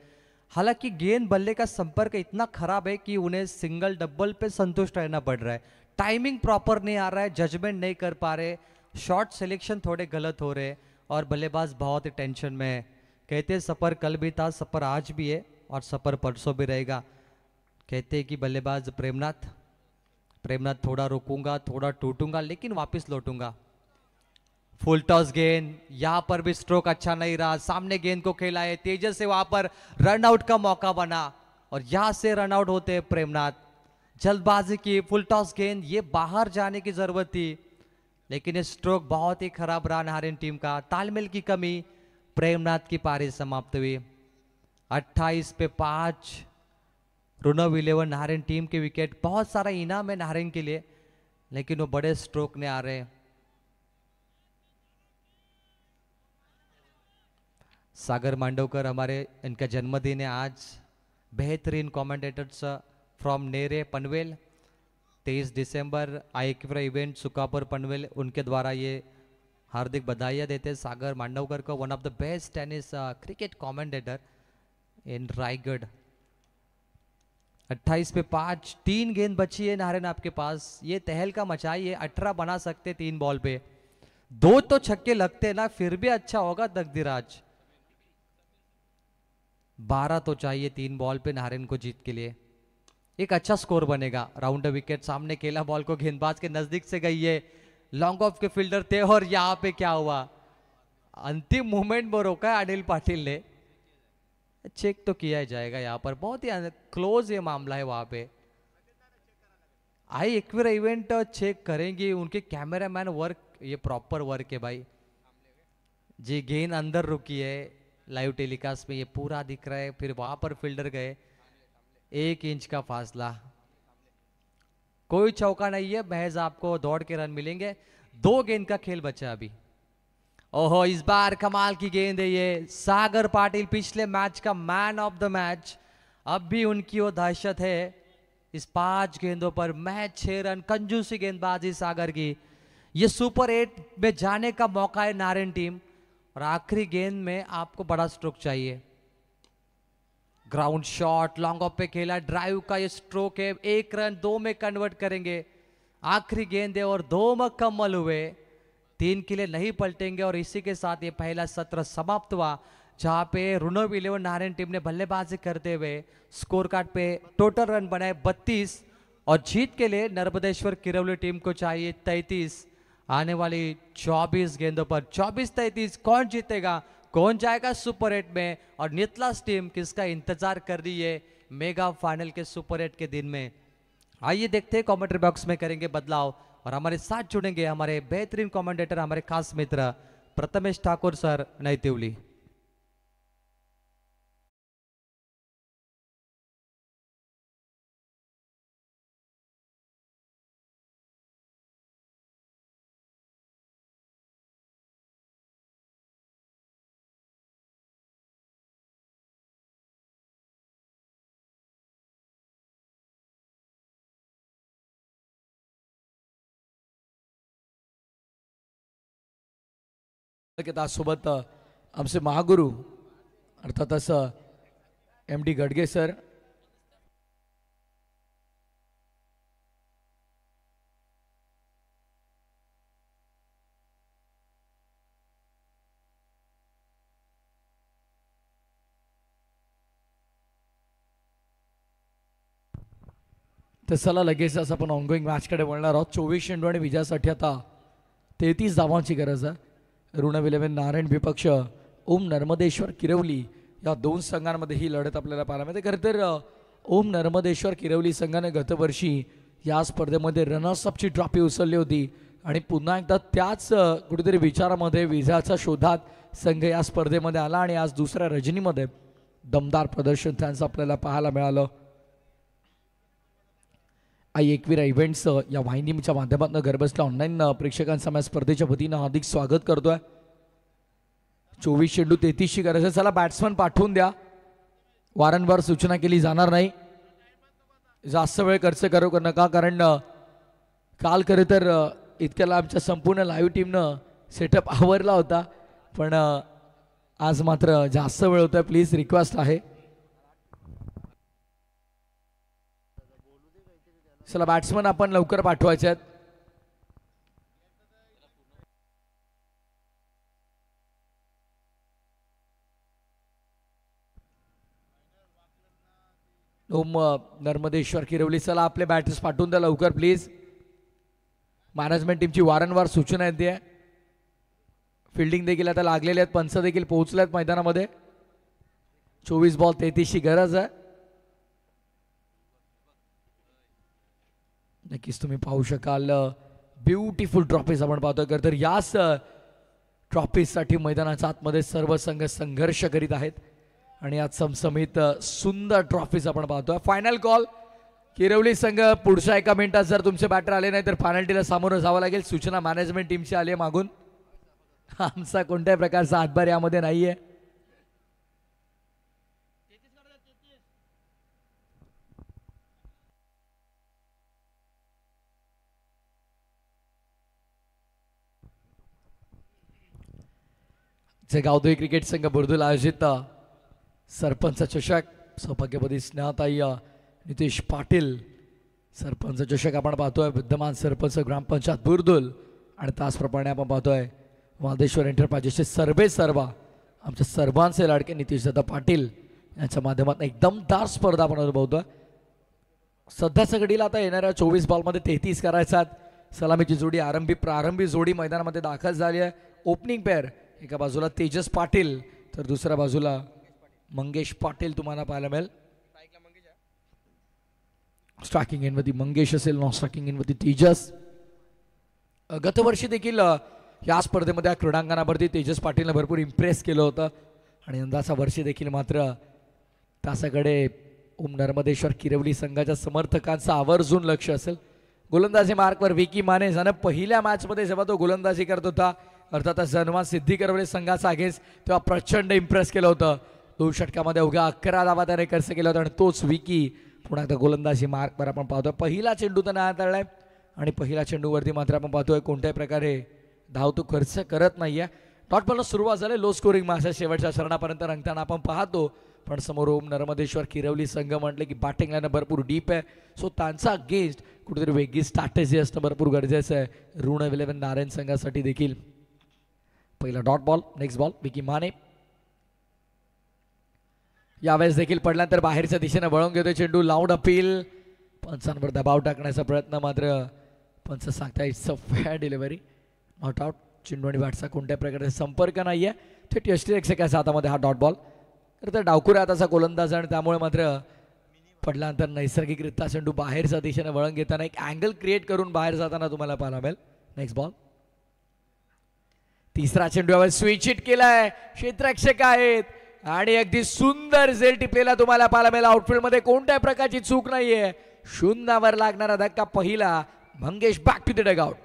हालांकि गेंद बल्ले का संपर्क इतना खराब है कि उन्हें सिंगल डबल पे संतुष्ट रहना पड़ रहा है. टाइमिंग प्रॉपर नहीं आ रहा है, जजमेंट नहीं कर पा रहे, शॉट सिलेक्शन थोड़े गलत हो रहे, और बल्लेबाज बहुत ही टेंशन में है. कहते सफर कल भी था, सफर आज भी है, और सफर परसों भी रहेगा. कहते कि बल्लेबाज प्रेमनाथ थोड़ा रुकूंगा, थोड़ा टूटूंगा, लेकिन वापस लौटूंगा. फुल टॉस गेंद, यहां पर भी स्ट्रोक अच्छा नहीं रहा, सामने गेंद को खेला है, तेजस से वहां पर रन आउट का मौका बना, और यहां से रन आउट होते हैं प्रेमनाथ. जल्दबाजी की, फुल टॉस गेंद, ये बाहर जाने की जरूरत थी, लेकिन ये स्ट्रोक बहुत ही खराब रहा नारायण टीम का. तालमेल की कमी, प्रेमनाथ की पारी समाप्त हुई 28 पे 5. ऋणव 11 नारायण टीम के विकेट. बहुत सारा इनाम है नारायण के लिए, लेकिन वो बड़े स्ट्रोक ने आ रहे. सागर मांडवकर हमारे, इनका जन्मदिन है आज. बेहतरीन कमेंटेटर्स फ्रॉम नेरे पनवेल. 23 दिसंबर आईक्यूफ्रा इवेंट सुकापुर पनवेल, उनके द्वारा ये हार्दिक बधाइयाँ देते हैं सागर मांडवकर को, one of the best tennis cricket commentator in Raigad. 28 पे 5. 3 गेंद बची है नारायण आपके पास, ये तहलका मचाई है. 18 बना सकते 3 बॉल पे. 2 तो छक्के लगते ना, फिर भी अच्छा होगा तकदीराज. 12 तो चाहिए 3 बॉल पे नारायण को जीत के लिए. एक अच्छा स्कोर बनेगा. राउंड विकेट, सामने खेला बॉल को, गेंदबाज के नजदीक से गई है, लॉन्ग ऑफ के फील्डर थे, और यहाँ पे क्या हुआ, अंतिम मोमेंट में रोका है अनिल पाटिल ने। चेक तो किया जाएगा यहाँ पर, बहुत ही क्लोज ये मामला है वहाँ पे। आई एक्विरा इवेंट चेक करेंगे, उनके कैमरामैन वर्क ये प्रॉपर वर्क है भाई जी। गेंद अंदर रुकी है लाइव टेलीकास्ट में, ये पूरा दिख रहा है। फिर वहां पर फील्डर गए, 1 इंच का फासला, कोई चौका नहीं है, महज आपको दौड़ के रन मिलेंगे। 2 गेंद का खेल बचा अभी। ओहो, इस बार कमाल की गेंद है ये। सागर पाटिल पिछले मैच का मैन ऑफ द मैच, अब भी उनकी वो दहशत है इस 5 गेंदों पर। महज 6 रन, कंजूसी गेंदबाजी सागर की। ये सुपर 8 में जाने का मौका है नारायण टीम, और आखिरी गेंद में आपको बड़ा स्ट्रोक चाहिए। ग्राउंड शॉट लॉन्ग ऑफ पे खेला, ड्राइव का ये स्ट्रोक है। 1 रन 2 में कन्वर्ट करेंगे। आखिरी गेंद है और 2 मुकम्मल हुए, 3 के लिए नहीं पलटेंगे। और इसी के साथ ये पहला सत्र समाप्त हुआ, जहां पे रुनोव 11 नारायण टीम ने बल्लेबाजी करते हुए स्कोर कार्ड पे टोटल रन बनाए 32, और जीत के लिए नर्मदेश्वर किरवली टीम को चाहिए 33। आने वाली 24 गेंदों पर 24-33 कौन जीतेगा, कौन जाएगा सुपर 8 में, और नितलास टीम किसका इंतजार कर रही है मेगा फाइनल के सुपर 8 के दिन में। आइए देखते हैं, कमेंट्री बॉक्स में करेंगे बदलाव, और हमारे साथ जुड़ेंगे हमारे बेहतरीन कमेंटेटर, हमारे खास मित्र प्रथमेश ठाकुर सर, नई तिवली। सोबत आमचे महागुरु अर्थातच MD गडगे सर, तर चला लगेचच आपण ऑनगोईंग मॅचकडे वळणार आहोत। 24 चेंडू आणि विजयासाठी आता 33 धावांची गरज आहे। रुनोव 11 नारायण विपक्ष ओम नर्मदेश्वर किरवली या 2 संघांमध्ये ही लढत आपल्याला पाहायला मिळते। खरं तर ओम नर्मदेश्वर किरवली संघाने गतवर्षी या स्पर्धेमध्ये रनर्सअपची ट्रॉफी उचलली होती, आणि पुन्हा एकदा त्याच कुठेतरी विचारामध्ये विजयाच्या शोधात संघ या स्पर्धेमध्ये आला, आणि आज दुसऱ्या रजनीमध्ये दमदार प्रदर्शन त्यांचं आपल्याला पाहायला मिळालं। आई एकविरा इव्हेंट्स या वाहिनीच्या माध्यमातून घरबसल्या ऑनलाईन प्रेक्षकांचा मी स्पर्धेच्या वतीनं हार्दिक स्वागत करतोय। 24 चेंडू 33 ची गरज आहे। चला बॅट्समन पाठवून द्या, वारंवार सूचना केली जाणार नाही, जास्त वेळ खर्च करू नका, कारण काल खरे तर इतक्याला आमच्या संपूर्ण लाईव्ह टीमनं सेटअप आवरला होता, पण आज मात्र जास्त वेळ होतोय। प्लीज रिक्वेस्ट आहे, चला बॅट्समन आपण लवकर पाठवायचे आहेत। ओम नर्मदेश्वर किरवली, चला आपले बॅटर्स पाठवून द्या लवकर प्लीज। मॅनेजमेंट टीमची वारंवार सूचना येते, फिल्डिंग देखील आता लागलेले आहेत, पंच देखील पोहोचले आहेत मैदानामध्ये। 24 बॉल 33 ची गरज आहे। नक्कीच तुम्ही पाहू शकाल ब्युटिफुल ट्रॉफीज आपण पाहतोय। खरं तर याच ट्रॉफीसाठी मैदानाच्या आतमध्ये सर्व संघ संघर्ष करीत आहेत, आणि आज समसमीत सुंदर ट्रॉफीज आपण पाहतोय। फायनल कॉल किरवली संघ, पुढच्या 1 मिनिटात जर तुमचे बॅटर आले नाही तर पेनल्टीला सामोरं जावं लागेल। सूचना मॅनेजमेंट टीमची आली आहे मागून, आमचा कोणत्याही प्रकारचा हातभार यामध्ये नाहीये। गावदेवी क्रिकेट संघ बुर्दुल आयोजित सरपंच चषक, सौभाग्यवती स्नेहाताई नितेश पाटील सरपंच चषक आपण पाहतोय। विद्यमान सरपंच ग्रामपंचायत बुर्दुल, आणि त्याचप्रमाणे आपण पाहतोय वादेश्वर एंटरप्राइजेसचे सर्वा आमच्या सर्वांचे लाडके नितीशदादा पाटील यांच्या माध्यमातून एक दमदार स्पर्धा आपण अनुभवतोय। सध्याच्या घडीला आता येणाऱ्या 24 बॉलमध्ये 33 करायच्यात। सलामीची जोडी प्रारंभी जोडी मैदानामध्ये दाखल झाली आहे। ओपनिंग पेअर एका बाजूला तेजस पाटील तर दुसऱ्या बाजूला मंगेश पाटील तुम्हाला पाहायला मिळेल. स्ट्रायकिंग एंडवरती मंगेश असेल, नॉन स्ट्रायकिंग एंडवरती तेजस. गतवर्षी देखील या स्पर्धेमध्ये क्रीडांगणावरती तेजस पाटीलने भरपूर इम्प्रेस केलं होतं आणि यंदाचा वर्षी देखील मात्र तासाकडे ओम नर्मदेश्वर किरवली संघाच्या समर्थकांचं आवर्जून लक्ष असेल. गोलंदाजी मार्कवर विकी माने यानं पहिल्या मॅचमध्ये जेव्हा तो गोलंदाजी करत होता अर्थात जन्मा सिद्धी करवले संघाचा अगेन्स्ट तेव्हा प्रचंड इम्प्रेस केलं होतं. 2 षटकामध्ये अवघ्या 11 धावा त्याने खर्च केला होता आणि तोच विकी पुन्हा एकदा गोलंदाजी मार्कवर आपण पाहतोय. पहिला चेंडू त्याने हाताळलाय आणि पहिल्या चेंडूवरती मात्र आपण पाहतोय कोणत्याही प्रकारे धाव तो खर्च करत नाहीये. डॉट बॉलला सुरुवात झाली, लो स्कोरिंग मॅच शेवटच्या चरणापर्यंत रंगताना आपण पाहतो. पण समोर ओम नर्मदेश्वर किरवली संघ म्हटलं की बॅटिंग लाईन भरपूर डीप आहे, सो त्यांचा अगेन्स्ट कुठेतरी वेगळी स्ट्रॅटेजी असणं भरपूर गरजेचं आहे ऋण 11 नारायण संघासाठी देखील. पहिला dot ball, next ball Vicky माने. यावेळेस देखील पडल्यानंतर बाहेरच्या दिशेने वळून घेतोय चेंडू, लाऊड अपील. पंचांवर दबाव टाकण्याचा प्रयत्न मात्र पंच सांगता it's a fair delivery, not out. चेंडू आणि बॅटचा कोणत्या प्रकारचा संपर्क नाहीये. थेट यष्टीरक्षकाच्या हातामध्ये हा डॉट बॉल. तर डावखुऱ्या हाताचा गोलंदाज आणि त्यामुळे मात्र पडल्यानंतर नैसर्गिकरित्या चेंडू बाहेरच्या दिशेने वळण घेताना एक अँगल क्रिएट करून बाहेर जाताना तुम्हाला पाहायला मिळेल. Next ball. तिसरा चेंडू यावेळेस स्विच हिट केलाय, क्षेत्ररक्षक आहेत आणि अगदी सुंदर झेल टिपलेला तुम्हाला पाहायला मिळेल. आउटफील्ड मध्ये कोणत्याही प्रकारची चूक नाहीये. शून्यावर लागणारा धक्का पहिला. Mangesh back to the dugout.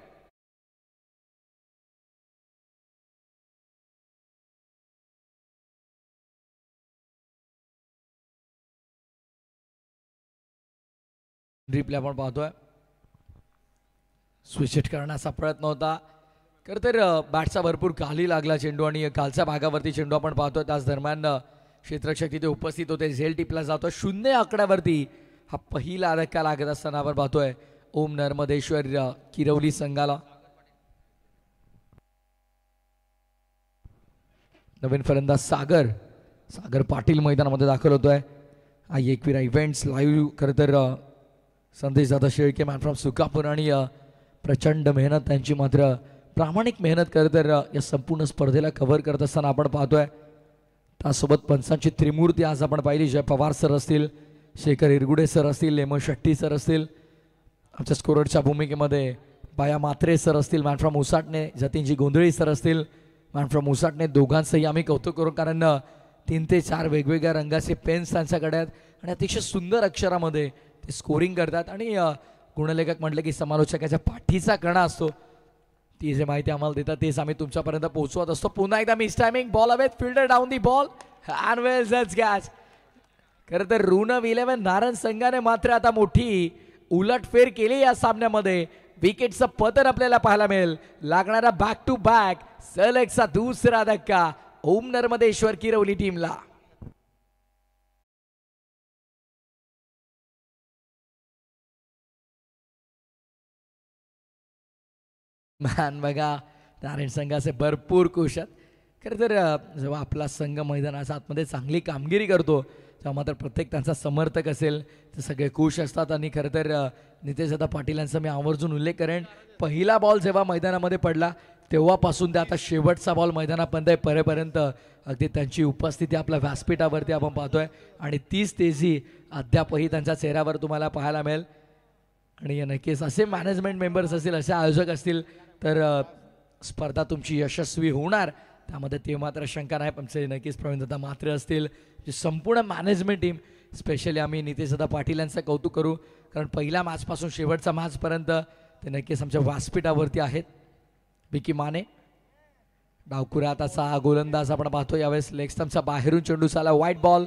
Replay आपण पाहतोय, स्विच हिट करण्याचा प्रयत्न होता खरं तर बॅटचा भरपूर खाली लागला चेंडू आणि खालच्या भागावरती चेंडू आपण पाहतोय. त्याच दरम्यान क्षेत्ररक्षक तिथे उपस्थित होते, झेल टिपला जातोय. 0 आकड्यावरती हा पहिला धक्का लागत असताना आपण पाहतोय ओम नर्मदेश्वर किरवली संघाला. नवीन फलंदाज सागर पाटील मैदानामध्ये दाखल होतोय. हा एकविरा इव्हेंट्स लाईव्ह खरं तर संदेश दादा शेळके मॅन फ्रॉम सुकापूर आणि प्रचंड मेहनत त्यांची मात्र प्रामाणिक मेहनत करत तर या संपूर्ण स्पर्धेला कव्हर करत असताना आपण पाहतोय. त्यासोबत पंचांची त्रिमूर्ती आज आपण पाहिली. जय पवार सर असतील, शेखर इरगुडे सर असतील, लेमो शेट्टी सर असतील, आमच्या स्कोररच्या भूमिकेमध्ये बाया मात्रे सर असतील, मॅन फ्रॉम उसाटणे जतीनजी गोंधळी सर असतील, मॅन फ्रॉम उसाटणे. दोघांचंही आम्ही कौतुक करू कारण 3 ते 4 वेगवेगळ्या रंगाचे पेन्स त्यांच्याकडे आहेत आणि अतिशय सुंदर अक्षरामध्ये ते स्कोरिंग करतात. आणि गुणलेखक म्हटलं की समालोचकाच्या पाठीचा कणा असतो, ती जे माहिती आम्हाला देतात तेच आम्ही तुमच्यापर्यंत पोहोचवत असतो. पुन्हा एकदा miss timing, ball away, fielder down the ball and well just catch. खरं तर ऋण 11 नारायण संघाने मात्र आता मोठी उलटफेर केली या सामन्यामध्ये. विकेटचं पतन आपल्याला पाहायला मिळेल. लागणारा बॅक टू बॅक सलगचा दुसरा धक्का ओम नर्मदेश्वर किरवली टीमला. मॅन बघा नारायण संघाचे भरपूर खुश आहेत. खरं तर जेव्हा आपला संघ मैदानाच्या आतमध्ये चांगली कामगिरी करतो तेव्हा मात्र प्रत्येक त्यांचा समर्थक असेल ते सगळे खुश असतात. आणि खरं तर नितेश दादा पाटील यांचा मी आवर्जून उल्लेख करेन. पहिला बॉल जेव्हा मैदानामध्ये पडला तेव्हापासून ते आता शेवटचा बॉल मैदानापर्यंत परेपर्यंत अगदी त्यांची उपस्थिती आपल्या व्यासपीठावरती आपण पाहतोय आणि तीच तेजी अद्यापही त्यांच्या चेहऱ्यावर तुम्हाला पाहायला मिळेल. आणि नक्कीच असे मॅनेजमेंट मेंबर्स असतील, असे आयोजक असतील तर स्पर्धा तुमची यशस्वी होणार, त्यामध्ये ते मात्र शंका नाही. आमचे नक्कीच प्रवीणदादा मात्रे असतील, जी संपूर्ण मॅनेजमेंट टीम, स्पेशली आम्ही नितेशदादा पाटील यांचं कौतुक करू कारण पहिल्या मॅचपासून शेवटचा मॅचपर्यंत ते नक्कीच आमच्या व्यासपीठावरती आहेत. विकी माने डावखुऱ्या हाताचा गोलंदाज आपण पाहतो. यावेळेस लेग स्टंपचा बाहेरून चेंडू चाला, व्हाईट बॉल,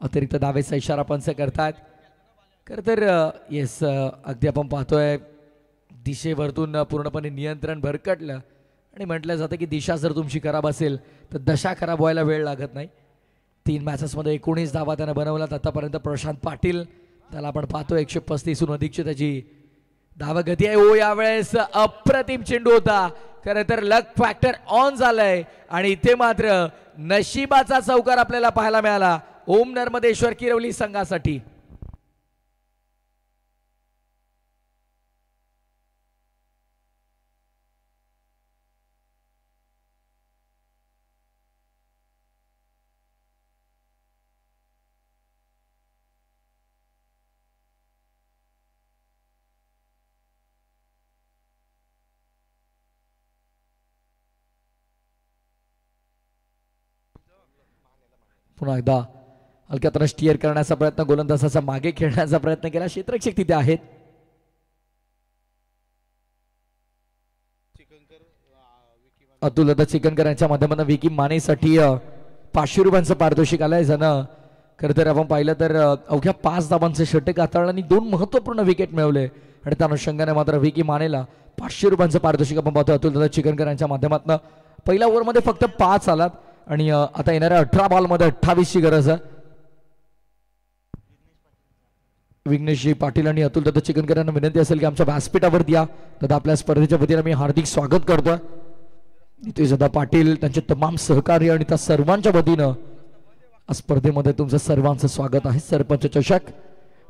अतिरिक्त धावेचा इशारा पंच करतात. खरं तर येस अगदी आपण पाहतोय दिशेवरतून पूर्णपणे नियंत्रण भरकटलं आणि म्हटलं जातं की दिशा जर तुमची खराब असेल तर दशा खराब व्हायला वेळ लागत नाही. 3 मॅचेसमध्ये 19 धावा त्यानं बनवल्यात आतापर्यंत. प्रशांत पाटील त्याला आपण पाहतो 135हून अधिकची त्याची धावगती आहे. ओ यावेळेस अप्रतिम चेंडू होता. खरं तर लक फॅक्टर ऑन झालंय आणि इथे मात्र नशिबाचा चौकार आपल्याला पाहायला मिळाला ओम नर्मदेश्वर किरवली संघासाठी. पुन्हा एकदा हलक्यातनं स्टिअर करण्याचा प्रयत्न, गोलंदाजाचा मागे खेळण्याचा प्रयत्न केला. क्षेत्ररक्षक तिथे आहेत. अतुल दादा चिकनकर यांच्या माध्यमातून विकी मानेसाठी 500 रुपयांचं पारितोषिक आलंय. ज्यानं खरं तर आपण पाहिलं तर अवघ्या 5 धावांचे षटक हाताळलं आणि 2 महत्वपूर्ण विकेट मिळवले आणि त्या अनुषंगाने मात्र विकी मानेला 500 रुपयांचं पारितोषिक आपण पाहतो अतुल दादा चिकनकर यांच्या माध्यमातून. पहिल्या ओव्हरमध्ये फक्त 5 आलात आणि आता येणाऱ्या 18 बॉलमध्ये 28ची गरज आहे. विघ्नेशजी पाटील आणि अतुल दादा चिकनकर यांना विनंती असेल की आमच्या व्यासपीठावर या. दादा आपल्या स्पर्धेच्या वतीने मी हार्दिक स्वागत करतोय. नितेश दादा पाटील त्यांचे तमाम सहकार्य आणि त्या सर्वांच्या वतीनं स्पर्धेमध्ये तुमचं सर्वांचं स्वागत आहे. सरपंच चषक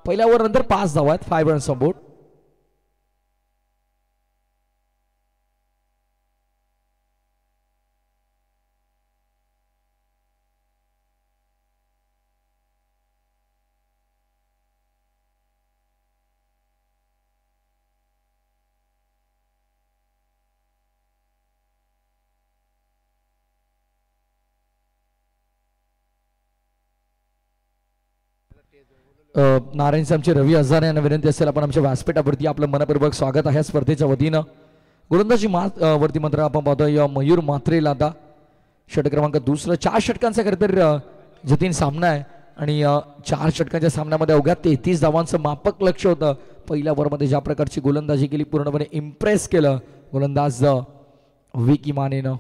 पहिल्या ओव्हर नंतर 5 धावा आहेत. 5 रन्स ऑन बोर्ड. नारायण आमचे रवी हजारे यांना विनंती असेल आपण आमच्या व्यासपीठावरती आपलं मनपूर्वक स्वागत आहे स्पर्धेच्या वतीनं. गोलंदाजी वरती मात्र आपण पाहतोय मयूर मात्रेला आता षटक क्रमांक 2. 4 षटकांचा खरं तर जतीन सामना आहे आणि 4 षटकांच्या सामन्यामध्ये अवघ्या 33 धावांचं मापक लक्ष होतं. पहिल्या ओव्हरमध्ये ज्या प्रकारची गोलंदाजी केली पूर्णपणे इम्प्रेस केलं गोलंदाज विकी मानेनं.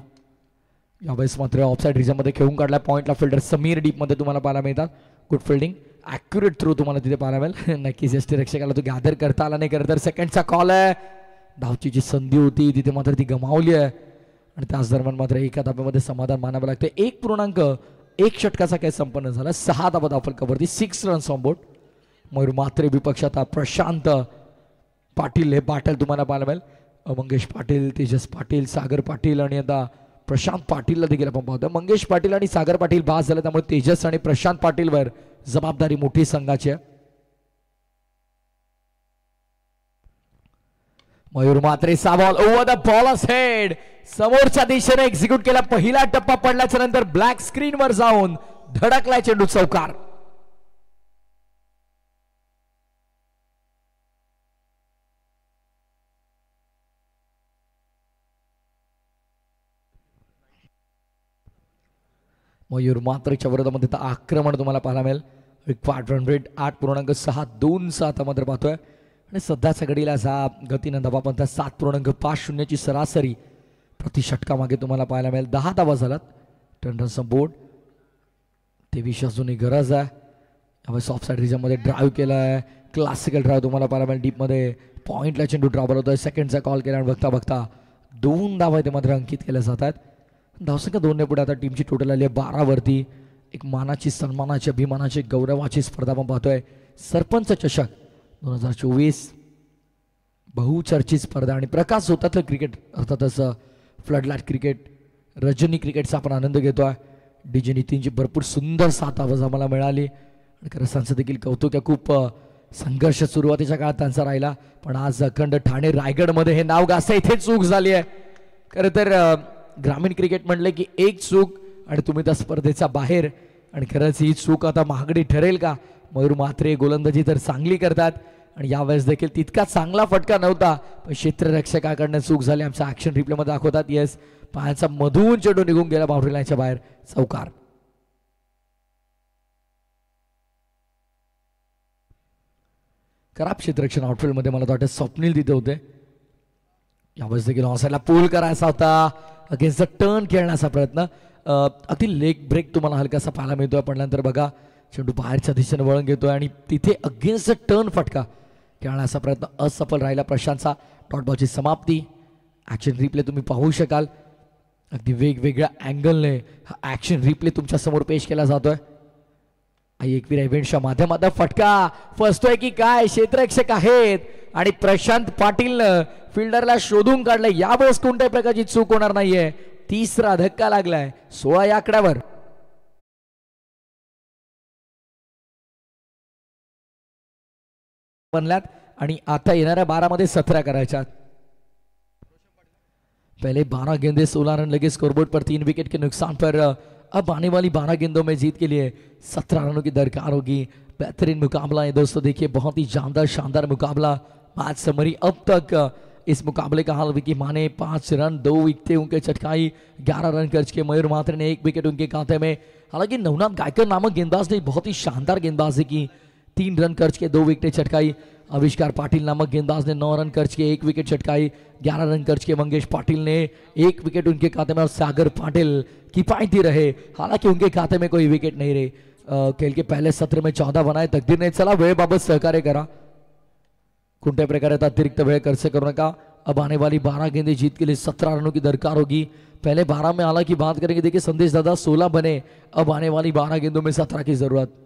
यावेळेस मात्र ऑफसाईड रिजनमध्ये खेळून काढला. पॉईंटला फिल्डर समीर डीपमध्ये तुम्हाला पाहायला मिळतात. गुड फिल्डिंग, ॲक्युरेट थ्रू तुम्हाला तिथे पाहायला मिळेल. नक्कीच यष्टीरक्षकाला तो गॅदर करता आला नाही. खरं तर सेकंडचा कॉल आहे. धावची जी संधी होती तिथे मात्र ती गमावली आहे आणि त्याच दरम्यान मात्र एका धाब्यामध्ये समाधान मानावं लागतं. 1.1 षटकाचा काही संपन्न झाला. 6 धाबा धावफलकावरती. 6 रन्स ऑन बोर्ड. मयूर मात्रे विपक्षात प्रशांत पाटील हे पाटील तुम्हाला पाहायला मिळेल. मंगेश पाटील, तेजस पाटील, सागर पाटील आणि आता प्रशांत पाटीलला देखील आपण पाहतो. मंगेश पाटील आणि सागर पाटील बाद झाले त्यामुळे तेजस आणि प्रशांत पाटीलवर जबाबदारी मोठी संघाची आहे. Mayur Matre ball over the bowlers head समोरच्या दिशेने एक्झिक्यूट केला. पहिला टप्पा पडल्याच्या नंतर ब्लॅक स्क्रीन वर जाऊन धडकलाय चेंडू चौकार. मयूर मात्रेच्या विरोधामध्ये आक्रमण तुम्हाला पाहायला मिळेल. एक 8.62 आता मात्र पाहतोय आणि सध्याच्या घडीला असा गतीनं धावापंथ 7.50 ची सरासरी प्रति षटकामागे तुम्हाला पाहायला मिळेल. 10 धावा झालात. 10 रन्स ऑन बोर्ड. 23 अजूनही गरज आहे. यावेळेस ऑफसाईड रिजनमध्ये ड्राईव्ह केला आहे. क्लासिकल ड्राईव्ह तुम्हाला पाहायला मिळेल. डीपमध्ये पॉईंटला चेंडू ड्रॉपर होतोय. सेकंडचा कॉल केला आणि बघता बघता 2 धावा ते मात्र अंकित केल्या जात आहेत. धावसंख्या 2 ने पुढे आता टीमची टोटल आली आहे 12 वरती. एक मानाची, सन्मानाची, अभिमानाची, गौरवाची स्पर्धा आपण पाहतोय. सरपंच चषक 2024 बहुचर्चित स्पर्धा आणि प्रकाश होतात क्रिकेट अर्थातच फ्लडलाईट क्रिकेट, रजनी क्रिकेटचा आपण आनंद घेतोय. डीजे नितीनची भरपूर सुंदर 7 आवाज आम्हाला मिळाली आणि खरंच त्यांचं देखील कौतुक आहे. खूप संघर्ष सुरुवातीच्या काळात त्यांचा राहिला पण आज अखंड ठाणे रायगडमध्ये हे नाव गाजतं. इथे चूक झाली आहे. खरं तर ग्रामीण क्रिकेट म्हणलं की एक चूक आणि तुम्ही त्या स्पर्धेच्या बाहेर आणि खरंच ही चूक आता महागडी ठरेल का. मयूर मात्रे गोलंदाजी तर चांगली करतात आणि यावेळेस देखील तितका चांगला फटका नव्हता पण क्षेत्ररक्षकाकडनं चूक झाली. आमच्या ऍक्शन रिप्लेमध्ये दाखवतात. येस, पायाचा मधून चेंडू निघून गेला बाउंड्री लाईनच्या बाहेर. चौकार. खराब क्षेत्ररक्षण आउटफील्डमध्ये मला वाटतं स्वप्नील तिथे होते. यावेळेस देखील ऑनसाईडला पूल करायचा होता. अगेन्स्ट द टर्न खेळण्याचा प्रयत्न. अगदी लेग ब्रेक तुम्हाला हलकासा पाहायला मिळतोय पण नंतर बघा चेंडू बाहेरच्या दिशेने वळण घेतोय आणि तिथे अगेन्स्ट द टर्न फटका खेळण्याचा प्रयत्न असफल राहिला. प्रशांतचा डॉट बॉलची समाप्ती. ऍक्शन रिप्ले तुम्ही पाहू शकाल. अगदी वेगवेगळ्या अँगलने हा ऍक्शन रिप्ले तुमच्या समोर पेश केला जातोय. एकवीर इव्हेंटच्या माध्यमातून फटका फसतोय की काय. क्षेत्ररक्षक आहेत आणि प्रशांत पाटील फिल्डरला शोधून काढलं. यावेळेस कोणत्याही प्रकारची चूक होणार नाहीये. 3रा धक्का लागलाय 16 या आकड्यावर. बनल्यात आणि आता येणाऱ्या 12 मध्ये 17 करायच्यात. पहले 12 गेंदे 16 रन लगे स्कोरबोर्ड पर 3 विकेट के नुकसान पर अब आने वाली 12 गेंदों में जीत के लिए 17 रनों की दरकार होगी। बेहतरीन मुकाबला है दोस्तों, देखिए बहुत ही शानदार मुकाबला। मैच समरी अब तक इस मुकाबले का हाल विकी माने 5 रन 2 विकेटें उनके चटकाई, 11 रन खर्च के मयूर मात्रे ने 1 विकेट उनके खाते में। हालांकि नवनाथ गायकर नामक गेंदबाज ने बहुत ही शानदार गेंदबाजी की, 3 रन खर्च के 2 विकेटें चटकाई। आविष्कार पाटिल नामक गेंदबाज ने 9 रन खर्च के 1 विकेट चटकाई, 11 रन खर्च के मंगेश पाटिल ने 1 विकेट उनके खाते में और सागर पाटिल किफायती रहे, हालांकि उनके खाते में कोई विकेट नहीं रहे। खेल के पहले सत्र में 14 बनाए, तकदीर ने चला वेळेबाबत सहकार्य करा, कोणत्या प्रकारे अतिरिक्त वेळ खर्च करू नका। अब आने वाली 12 गेंदें जीत के लिए 17 रनों की दरकार होगी। पहले 12 में हालांकि बात करेंगे, देखिए संदेश दादा 16 बने, अब आने वाली 12 गेंदों में 17 की जरूरत।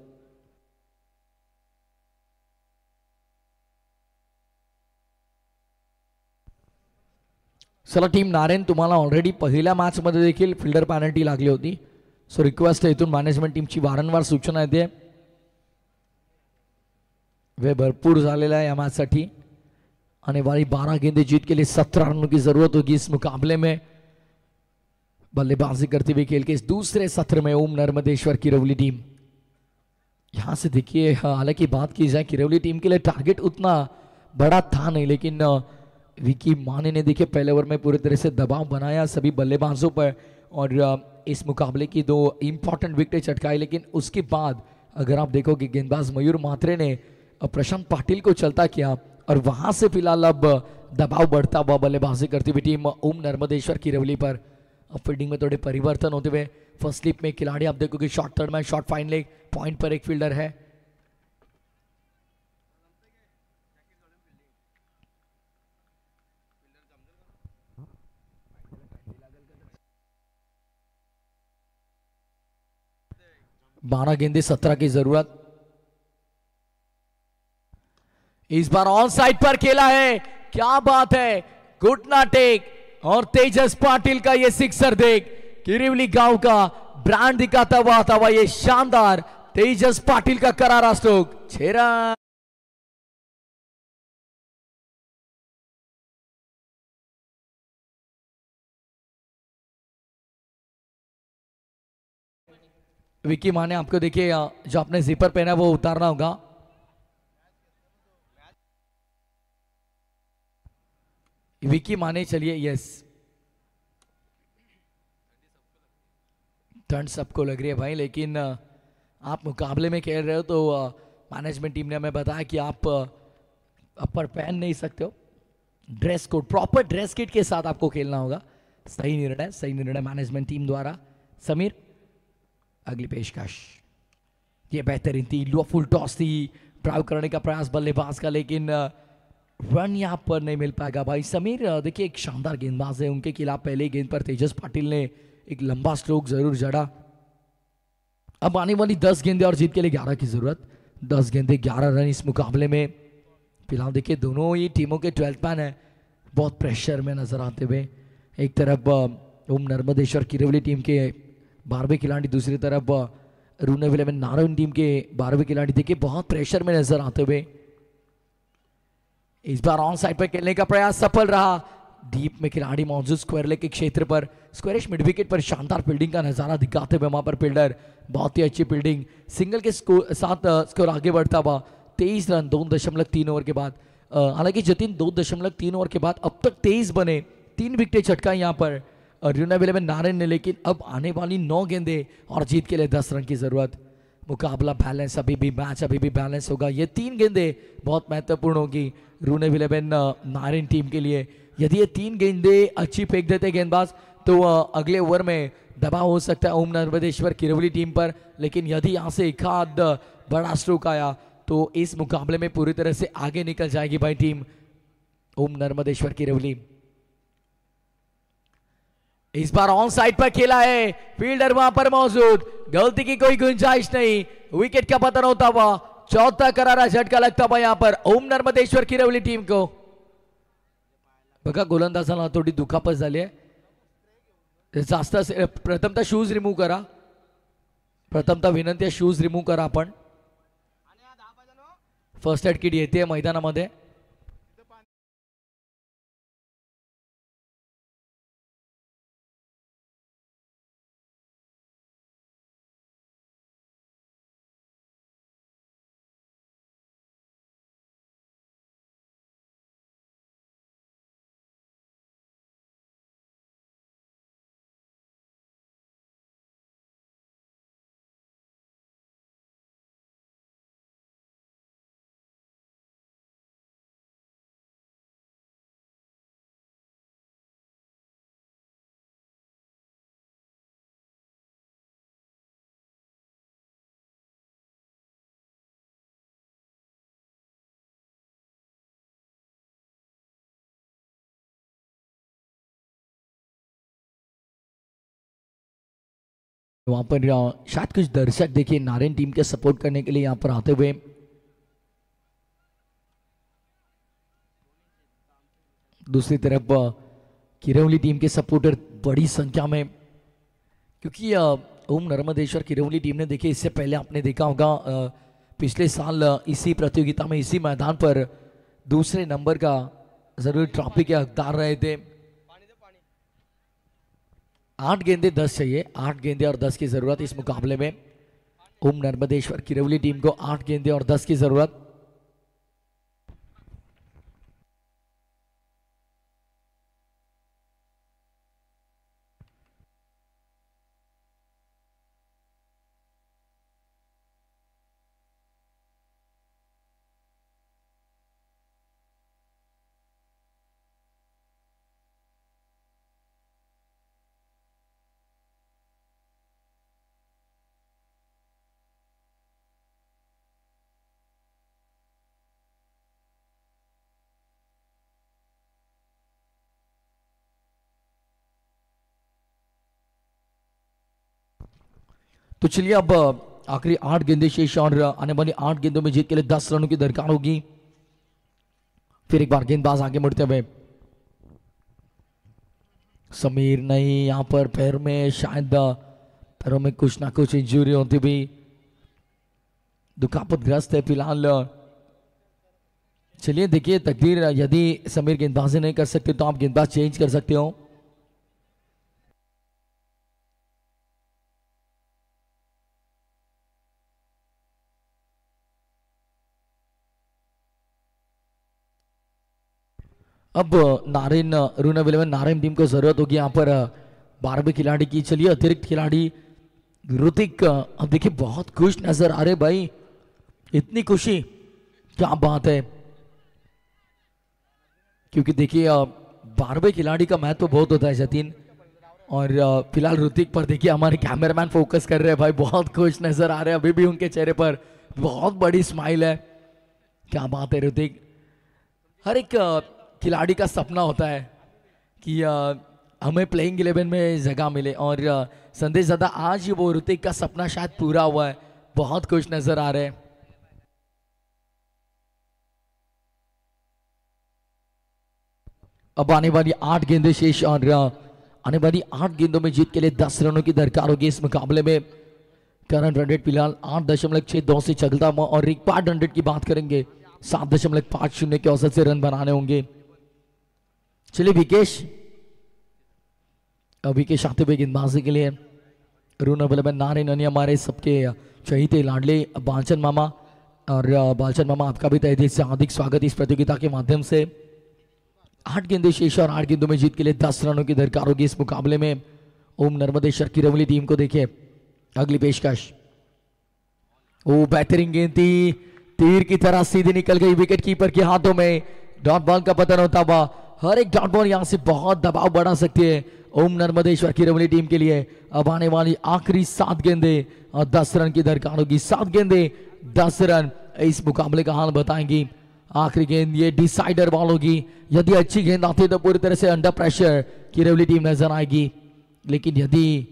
चला टीम नारायण, तुम्हाला ऑलरेडी पहिल्या मॅच मध्ये देखील फिल्डर पॅनल्टी लागली होती, सो रिक्वेस्ट आहे इथून मॅनेजमेंट टीमची वारंवार सूचना येते, वे भरपूर झालेला है या मैच साठी। आने वाली 12 गेंदें जीत के लिए 17 रनों की जरूरत होगी इस मुकाबले में। बल्लेबाजी करते हुए खेल के इस दूसरे सत्र में ओम नर्मदेश्वर किरवली टीम, यहां से देखिए हालांकि बात की जाए किरवली टीम के लिए टारगेट उतना बड़ा था नहीं, लेकिन विकी माने ने देखिए पहले ओवर में पूरी तरह से दबाव बनाया सभी बल्लेबाजों पर और इस मुकाबले की 2 इंपॉर्टेंट विकेटें चटकाई। लेकिन उसके बाद अगर आप देखोगे गेंदबाज मयूर मात्रे ने प्रशांत पाटिल को चलता किया और वहां से फिलहाल अब दबाव बढ़ता हुआ बल्लेबाजी करती हुई टीम ओम नर्मदेश्वर किरवली पर। अब फील्डिंग में थोड़े परिवर्तन होते हुए फर्स्ट स्लिप में खिलाड़ी आप देखोगे शॉर्ट थर्ड में शॉर्ट फाइन लेग पॉइंट पर एक फील्डर है। बारह गेंदे 17 की जरूरत। इस बार ऑन साइड पर खेला है, क्या बात है, घुटना टेक और तेजस पाटिल का ये सिक्सर देख किरिवली गांव का ब्रांड दिखाता हुआ था ये शानदार तेजस पाटिल का करारा स्ट्रोक। 6 रन। विकी माने आपको देखिए जो आपने जिपर पहना वो उतारना होगा। विकी माने चलिए, यस ठंड सबको लग रही है भाई, लेकिन आप मुकाबले में खेल रहे हो तो मैनेजमेंट टीम ने हमें बताया कि आप अपर पहन नहीं सकते हो, dress code proper dress kit के साथ आपको खेलना होगा। सही निर्णय मैनेजमेंट टीम द्वारा। समीर अगली पेशकश, ये बेहतरीन थी, लो फुल टॉस थी, ड्राइव करने का प्रयास बल्लेबाज का, लेकिन रन यहां पर नहीं मिल पाएगा भाई। समीर देखिए एक शानदार गेंदबाज है, उनके खिलाफ पहले गेंद पर तेजस पाटिल ने एक लंबा स्ट्रोक जरूर जड़ा। अब आने वाली 10 गेंदे और जीत के लिए 11 की जरूरत। 10 गेंदे 11 रन इस मुकाबले में। फिलहाल देखिए दोनों ही टीमों के 12th मैन है, बहुत प्रेशर में नजर आते हुए। एक तरफ ओम नर्मदेश्वर किरवली टीम के 12वें खिलाड़ी, दूसरी तरफ रूने इलेवन नारायण टीम के 12वें खिलाड़ी देखिए बहुत प्रेशर में नजर आते हुए। इस बार ऑन साइड पर खेलने का प्रयास सफल रहा, डीप में खिलाड़ी मौजूद स्क्वायर लेग के क्षेत्र पर, स्क्वायरिश मिड विकेट पर शानदार फील्डिंग का नजारा दिखाते हुए वहां पर फील्डर बहुत ही अच्छी फील्डिंग, सिंगल के साथ स्कोर आगे बढ़ता हुआ 23 रन 2.3 ओवर के बाद। हालांकि जतिन 2.3 ओवर के बाद अब तक 23 बने, 3 विकेटें चटकाई यहाँ पर यूनाइटेड इलेवन नारायण ने, लेकिन अब आने वाली 9 गेंदे और जीत के लिए 10 रन की जरूरत। मुकाबला बैलेंस अभी भी, मैच अभी भी बैलेंस होगा। ये 3 गेंदे बहुत महत्वपूर्ण होगी रूने इलेवन नारायण टीम के लिए। यदि ये 3 गेंदे अच्छी फेंक देते गेंदबाज तो अगले ओवर में दबाव हो सकता है ओम नर्मदेश्वर किरवली टीम पर, लेकिन यदि यहां से एक आध बड़ा स्ट्रोक आया तो इस मुकाबले में पूरी तरह से आगे निकल जाएगी भाई टीम ओम नर्मदेश्वर किरवली। इस बार ऑन साइड पर खेला है, फील्डर वहां पर मौजूद, गलती की कोई गुंजाइश नहीं, विकेट का पतन होता हुआ चौथा करारा झटका लगता हुआ यहां पर ओम नर्मदेश्वर किरवली टीम को। बघा गोलंदाजाला थोडी दुखापत झाली आहे, जास्त प्रथमतः शूज रिमूव्ह करा, प्रथमतः विनंती आहे शूज रिमूव्ह करा आपण। फर्स्ट एड किट येते मैदानामध्ये। वहां पर शायद कुछ दर्शक देखिए नारायण टीम के सपोर्ट करने के लिए यहाँ पर आते हुए। दूसरी तरफ किरौली टीम के सपोर्टर बड़ी संख्या में, क्योंकि ओम नर्मदेश्वर किरौली टीम ने देखिए इससे पहले आपने देखा होगा पिछले साल इसी प्रतियोगिता में इसी मैदान पर दूसरे नंबर का जरूर ट्रॉफी के हकदार रहे थे। 8 गेंदे 10 चाहिए, 8 गेंदे और 10 की जरूरत इस मुकाबले में। ओम नर्मदेश्वर किरौली टीम को 8 गेंदे और 10 की जरूरत। तो चलिए अब आखिरी 8 गेंदे शेष और आने वाली 8 गेंदों में जीत के लिए 10 रनों की दरकार होगी। फिर एक बार गेंदबाज आगे मुड़ते हुए समीर नहीं, यहां पर पैर में शायद पैरों में कुछ ना कुछ इंजरी होती भी दुखापतग्रस्त है फिलहाल। चलिए देखिए तकदीर, यदि समीर गेंदबाजी नहीं कर सकते तो आप गेंदबाज चेंज कर सकते हो। अब नारायण रूना 11 नारायण टीम को जरूरत होगी यहाँ पर 12वें खिलाड़ी की। चलिए अतिरिक्त खिलाड़ी ऋतिक, अब देखिए बहुत खुश नजर आ रहे भाई, इतनी खुशी क्या बात है। क्योंकि देखिए 12वें खिलाड़ी का महत्व तो बहुत होता है जतीन, और फिलहाल ऋतिक पर देखिए हमारे कैमरामैन फोकस कर रहे हैं भाई, बहुत खुश नजर आ रहे हैं अभी भी उनके चेहरे पर बहुत बड़ी स्माइल है। क्या बात है ऋतिक, हर एक खिलाड़ी का सपना होता है कि हमें प्लेइंग 11 में जगह मिले, और संदेश दादा आज वो ऋतिक का सपना शायद पूरा हुआ है, बहुत खुश नजर आ रहे हैं। अब आने वाली 8 गेंदें शेष और आने वाली 8 गेंदों में जीत के लिए 10 रनों की दरकार होगी इस मुकाबले में। करंट रन रेट फिलहाल 8.62 से चलता हुआ, और रिक्वायर्ड रन रेट की बात करेंगे 7.50 के औसत से रन बनाने होंगे। चलिए विकेश, विकेश आते हुए गेंदबाजी के लिए रूना 11 नारायण हमारे सबके चहीते लाडले बालचंद मामा, और बालचंद मामा आपका भी तहे दिल से हार्दिक स्वागत इस प्रतियोगिता के माध्यम से। 8 गेंदे शेष और 8 गेंदों में जीत के लिए 10 रनों की दरकार होगी इस मुकाबले में। ओम नर्मदेश्वर किरौली टीम को देखिए अगली पेशकश, ओ बेहतरीन गेंद थी, तीर की तरह सीधी निकल गई विकेट कीपर के हाथों में। डॉट बॉल का पतन होता हुआ, हर एक डॉट बॉल यहां से बहुत दबाव बढ़ा सकती है ओम नर्मदेश्वर किरौली टीम के लिए। अब आने वाली आखिरी 7 गेंदे और 10 रन की दरकार होगी। 7 गेंदे 10 रन इस मुकाबले का हाल बताएंगी। आखिरी गेंद ये डिसाइडर बॉल होगी, यदि अच्छी गेंद आती है तो पूरी तरह से अंडर प्रेशर किरौली टीम नजर आएगी, लेकिन यदि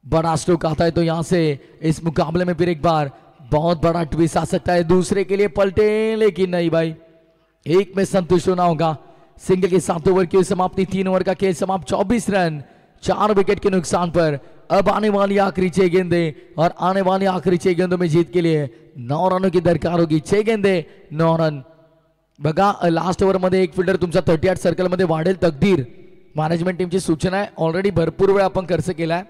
बड़ा स्ट्रोक आता है तो यहां से इस मुकाबले में फिर एक बार बहुत बड़ा ट्विस्ट आ सकता है। दूसरे के लिए पलटे, लेकिन नहीं भाई, एक में संतुष्ट होना होगा। सिंगल के 7 ओवर की समाप्ति, 3 ओवर का खेल समाप्त, 24 रन 4 विकेट के नुकसान पर। अब आने वाली आखिरी 6 गेंदे और आने वाली आखिरी 6 गेंदों में जीत के लिए 9 रनों की दरकार होगी। 6 गेंदे 9 रन। बघा लास्ट ओव्हर मध्ये एक फिल्डर तुमचा 38 सर्कल मध्ये वाढेल, तकदीर मॅनेजमेंट टीमची सूचना आहे, ऑलरेडी भरपूर वेळ आपण खर्च केलाय।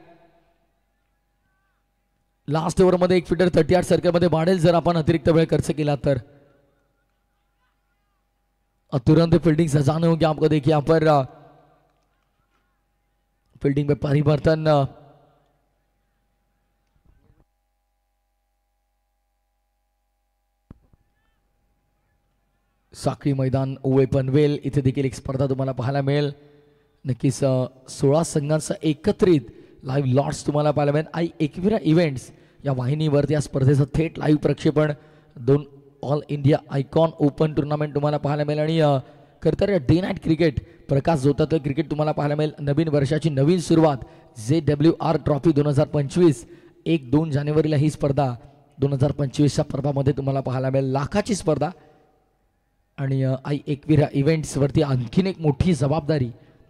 लास्ट ओव्हर मध्ये एक फिल्डर 38 सर्कल मध्ये वाढेल जर आपण अतिरिक्त वेळ खर्च केला तर। तुरंत फील्डिंग सजाने होंगे आपको। देखिए यहां पर फील्डिंग में परिवर्तन, साखळी मैदान ओवे पनवेल इथे देखील एक स्पर्धा तुम्हाला पाहायला मिळेल। नक्कीच 16 संघांचा एकत्रित लाईव्ह लॉट्स तुम्हाला पाहायला मिळेल। आई एकविरा इव्हेंट्स या वाहिनीवरती या स्पर्धेचं थेट लाईव्ह प्रक्षेपण 2 all India icon open tournament तुम्हाला पाहायला मिळेल। आणि खरं तर डे नाईट क्रिकेट प्रकाश जोताचं क्रिकेट तुम्हाला पाहायला मिळेल. नवीन वर्षाची नवीन सुरुवात JWR ट्रॉफी 2025. 1-2 जानेवारीला ही स्पर्धा 2025च्या पर्वामध्ये तुम्हाला पाहायला मिळेल. लाखाची स्पर्धा आणि आई एकविरा इव्हेंट्स वरती आणखीन एक मोठी जबाबदारी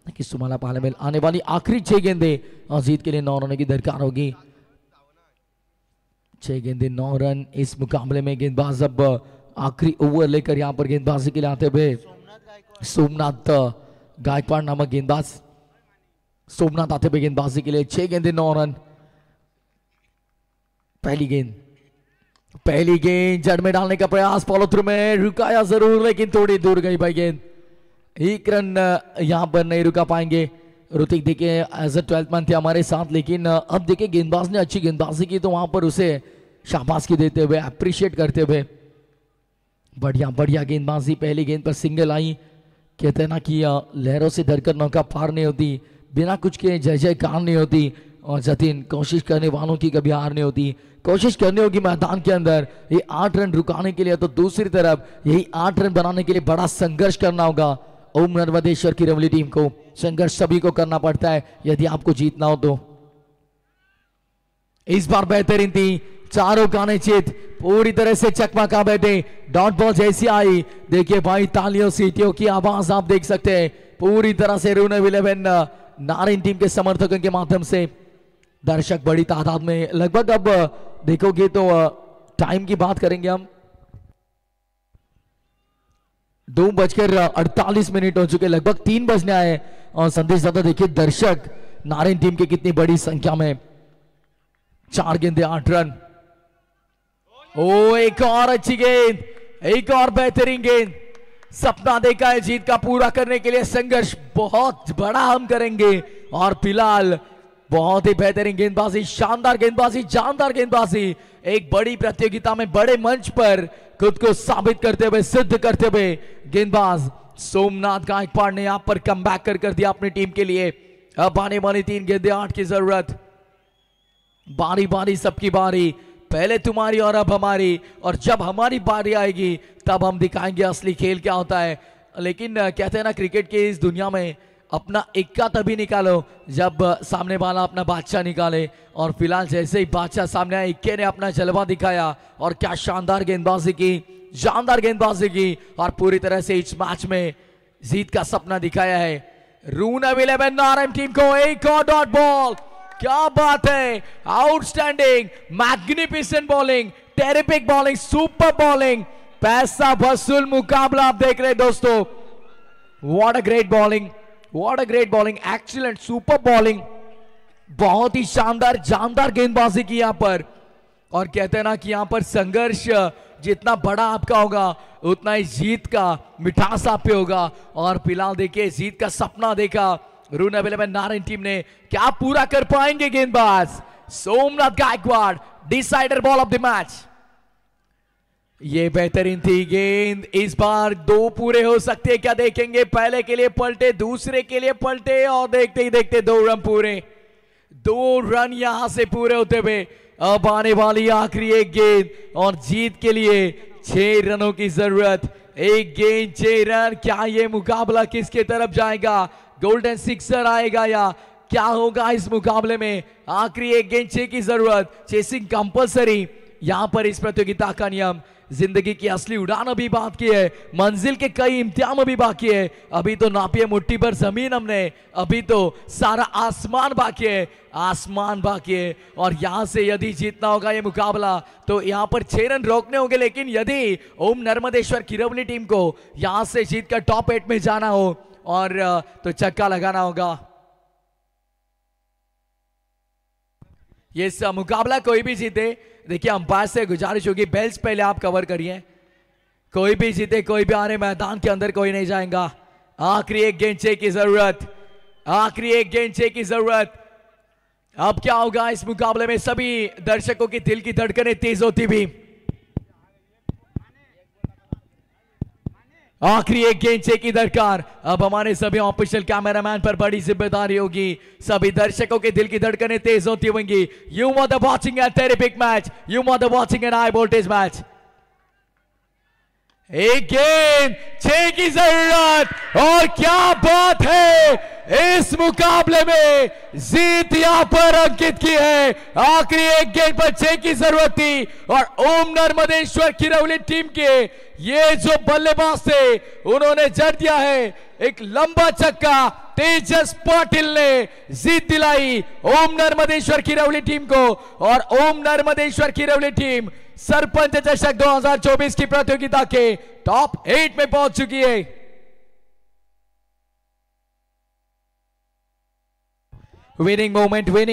नक्कीच तुम्हाला पाहायला मिळेल. आने वाली आखिरी 6 गेंदे जीत के लिए 9 रनों की दरकार होगी. 6 गेंदे 9 रन. इस मुकाबले में गेंदबाज अब आखिरी ओवर लेकर यहाँ पर गेंदबाजी के लिए आते हुए सोमनाथ गायकवाड़ नामक गेंदबाज. सोमनाथ आते हुए गेंदबाजी के लिए 6 गेंदे 9 रन. पहली गेंद जड़ में डालने का प्रयास, फॉलो थ्रू में रुकाया जरूर लेकिन थोड़ी दूर गई भाई गेंद. 1 रन यहां पर नहीं रुका पाएंगे. ऋतिक देखिए एज अ 12th मैन थे हमारे साथ, लेकिन अब देखिए गेंदबाज ने अच्छी गेंदबाजी की तो वहां पर उसे शाबाशी देते हुए अप्रिशिएट करते हुए बढ़िया गेंदबाजी. पहली गेंद पर सिंगल आई. कहते हैं ना कि लहरों से डरकर नौका पार नहीं होती, बिना कुछ के जय जयकार नहीं होती. और जतिन, कोशिश करने वालों की कभी हार नहीं होती. कोशिश करनी होगी मैदान के अंदर ये 8 रन रुकाने के लिए, तो दूसरी तरफ यही 8 रन बनाने के लिए बड़ा संघर्ष करना होगा ओम नर्मदेश्वर की रमली टीम को. संघर्ष सभी को करना पड़ता है यदि आपको जीतना हो तो. इस बार बेहतरीन थी, चारों काने चित पूरी तरह से चकमका बैठे. डॉट बॉल जैसी आई, देखिए भाई तालियों सीटियों की आवाज आप देख सकते हैं पूरी तरह से. रूनव 11 नारायण टीम के समर्थकों के माध्यम से दर्शक बड़ी तादाद में लगभग, अब देखोगे तो टाइम की बात करेंगे हम, 2:48 हो चुके, लगभग 3 बजने आए. और संदेश दादा देखिए दर्शक नारायण टीम के कितनी बड़ी संख्या में. 4 गेंदे 8 रन. ओ एक और अच्छी गेंद, एक और बेहतरीन गेंद. सपना देखा है जीत का पूरा करने के लिए संघर्ष बहुत बड़ा हम करेंगे. और फिलहाल बहुत ही बेहतरीन गेंदबाजी, शानदार गेंदबाजी, जानदार गेंदबाजी. एक बड़ी प्रतियोगिता में बड़े मंच पर खुद को साबित करते हुए, सिद्ध करते हुए गेंदबाज सोमनाथ गायकवाड़ ने यहां पर कमबैक कर दिया अपनी टीम के लिए. अब आने वाली 3 गेंदे 8 की जरूरत. बारी बारी सबकी बारी, पहले तुम्हारी और अब हमारी. और जब हमारी बारी आएगी तब हम दिखाएंगे असली खेल क्या होता है. लेकिन कहते हैं ना क्रिकेट के इस दुनिया में अपना इक्का तभी निकालो जब सामने वाला अपना बादशाह निकाले. और फिलहाल जैसे ही बादशाह सामने आया, इक्के ने अपना जलवा दिखाया. और क्या शानदार गेंदबाजी की, जानदार गेंदबाजी की. और पूरी तरह से इस मैच में जीत का सपना दिखाया है. रूनव 11 नारायण टीम को एक और डॉट बॉल. क्या बात है, outstanding, magnificent bowling, terrific bowling, super bowling, पैसा वसूल मुकाबला आप देख रहे हैं दोस्तों. What a great bowling, what a great bowling, excellent super bowling. बहुत ही शानदार जानदार गेंदबाजी की यहां पर. और कहते हैं ना कि यहां पर संघर्ष जितना बड़ा आपका होगा उतना ही जीत का मिठास आप पे होगा. और फिलहाल देखिए जीत का सपना देखा रूनव 11 नारायण टीम ने. क्या पूरा कर पाएंगे गेंदबाज Somnath Gaikwad, decider ball of the match. ये बेहतरीन थी गेंद. इस बार 2 पूरे हो सकते हैं क्या, देखेंगे. पहले के लिए पलटे, दूसरे के लिए पलटे, और देखते ही देखते 2 रन पूरे. 2 रन यहां से पूरे होते हुए अब आने वाली आखिरी एक गेंद. और जीत के लिए 6 रनों की जरूरत. 1 गेंद 6 रन. क्या ये मुकाबला किसके तरफ जाएगा, गोल्डन सिक्सर आएगा या क्या होगा इस मुकाबले में. आखिरी 1 गेंद 6 की जरूरत. चेसिंग कंपलसरी यहां पर इस प्रतियोगिता का नियम. जिंदगी की असली उड़ान अभी बाकी है, मंजिल के कई इम्तिहान अभी बाकी है. अभी तो नापिए मुट्ठी पर जमीन हमने, अभी तो सारा आसमान बाकी है, आसमान बाकी है. और यहां से यदि जीतना होगा ये मुकाबला तो यहां पर 6 रन रोकने होंगे. लेकिन यदि ओम नर्मदेश्वर किरवली टीम को यहां से जीत कर टॉप 8 में जाना हो और तो चक्का लगाना होगा. ये मुकाबला कोई भी जीते, देखिए अंपायर से गुजारिश होगी बेल्स पहले आप कवर करिए. कोई भी जीते कोई भी आने मैदान के अंदर कोई नहीं जाएगा. आखिरी 1 गेंद 6 की जरूरत. आखिरी 1 गेंद 6 की जरूरत. अब क्या होगा इस मुकाबले में. सभी दर्शकों की दिल की धड़कनें तेज होती हुई. आखिरी 1 गेंद 6 की दरकार. अब हमारे सभी ऑफिशियल कैमरामैन पर बड़ी जिम्मेदारी होगी. सभी दर्शकों के दिल की धड़कनें तेज होती होंगी. You are the watching a terrific match, you are the watching an high voltage match. एक गेंद 6 की जरूरत और क्या बात है, इस मुकाबले में जीत यहां पर अंकित की है। आखिरी एक गेंद पर 6 की जरूरत थी और ओम नर्मदेश्वर किरवली टीम के ये जो बल्लेबाज थे उन्होंने जड़ दिया है एक लंबा छक्का। तेजस पाटिल ने जीत दिलाई ओम नर्मदेश्वर किरवली टीम को और ओम नर्मदेश्वर किरवली टीम सरपंच चषक 2024 की प्रतियोगिता के टॉप 8 में पहुंच चुकी है। Winning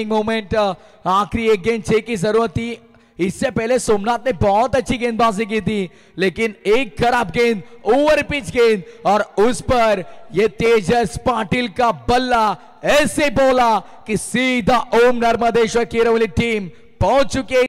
moment. आखिरी एक गेंद 6 की जरूरत थी। इससे पहले सोमनाथ ने बहुत अच्छी गेंदबाजी की थी, लेकिन एक खराब गेंद, ओवर पिच गेंद, और उस पर यह तेजस पाटिल का बल्ला ऐसे बोला कि सीधा ओम नर्मदेश्वर किरवली टीम पहुंच चुकी है।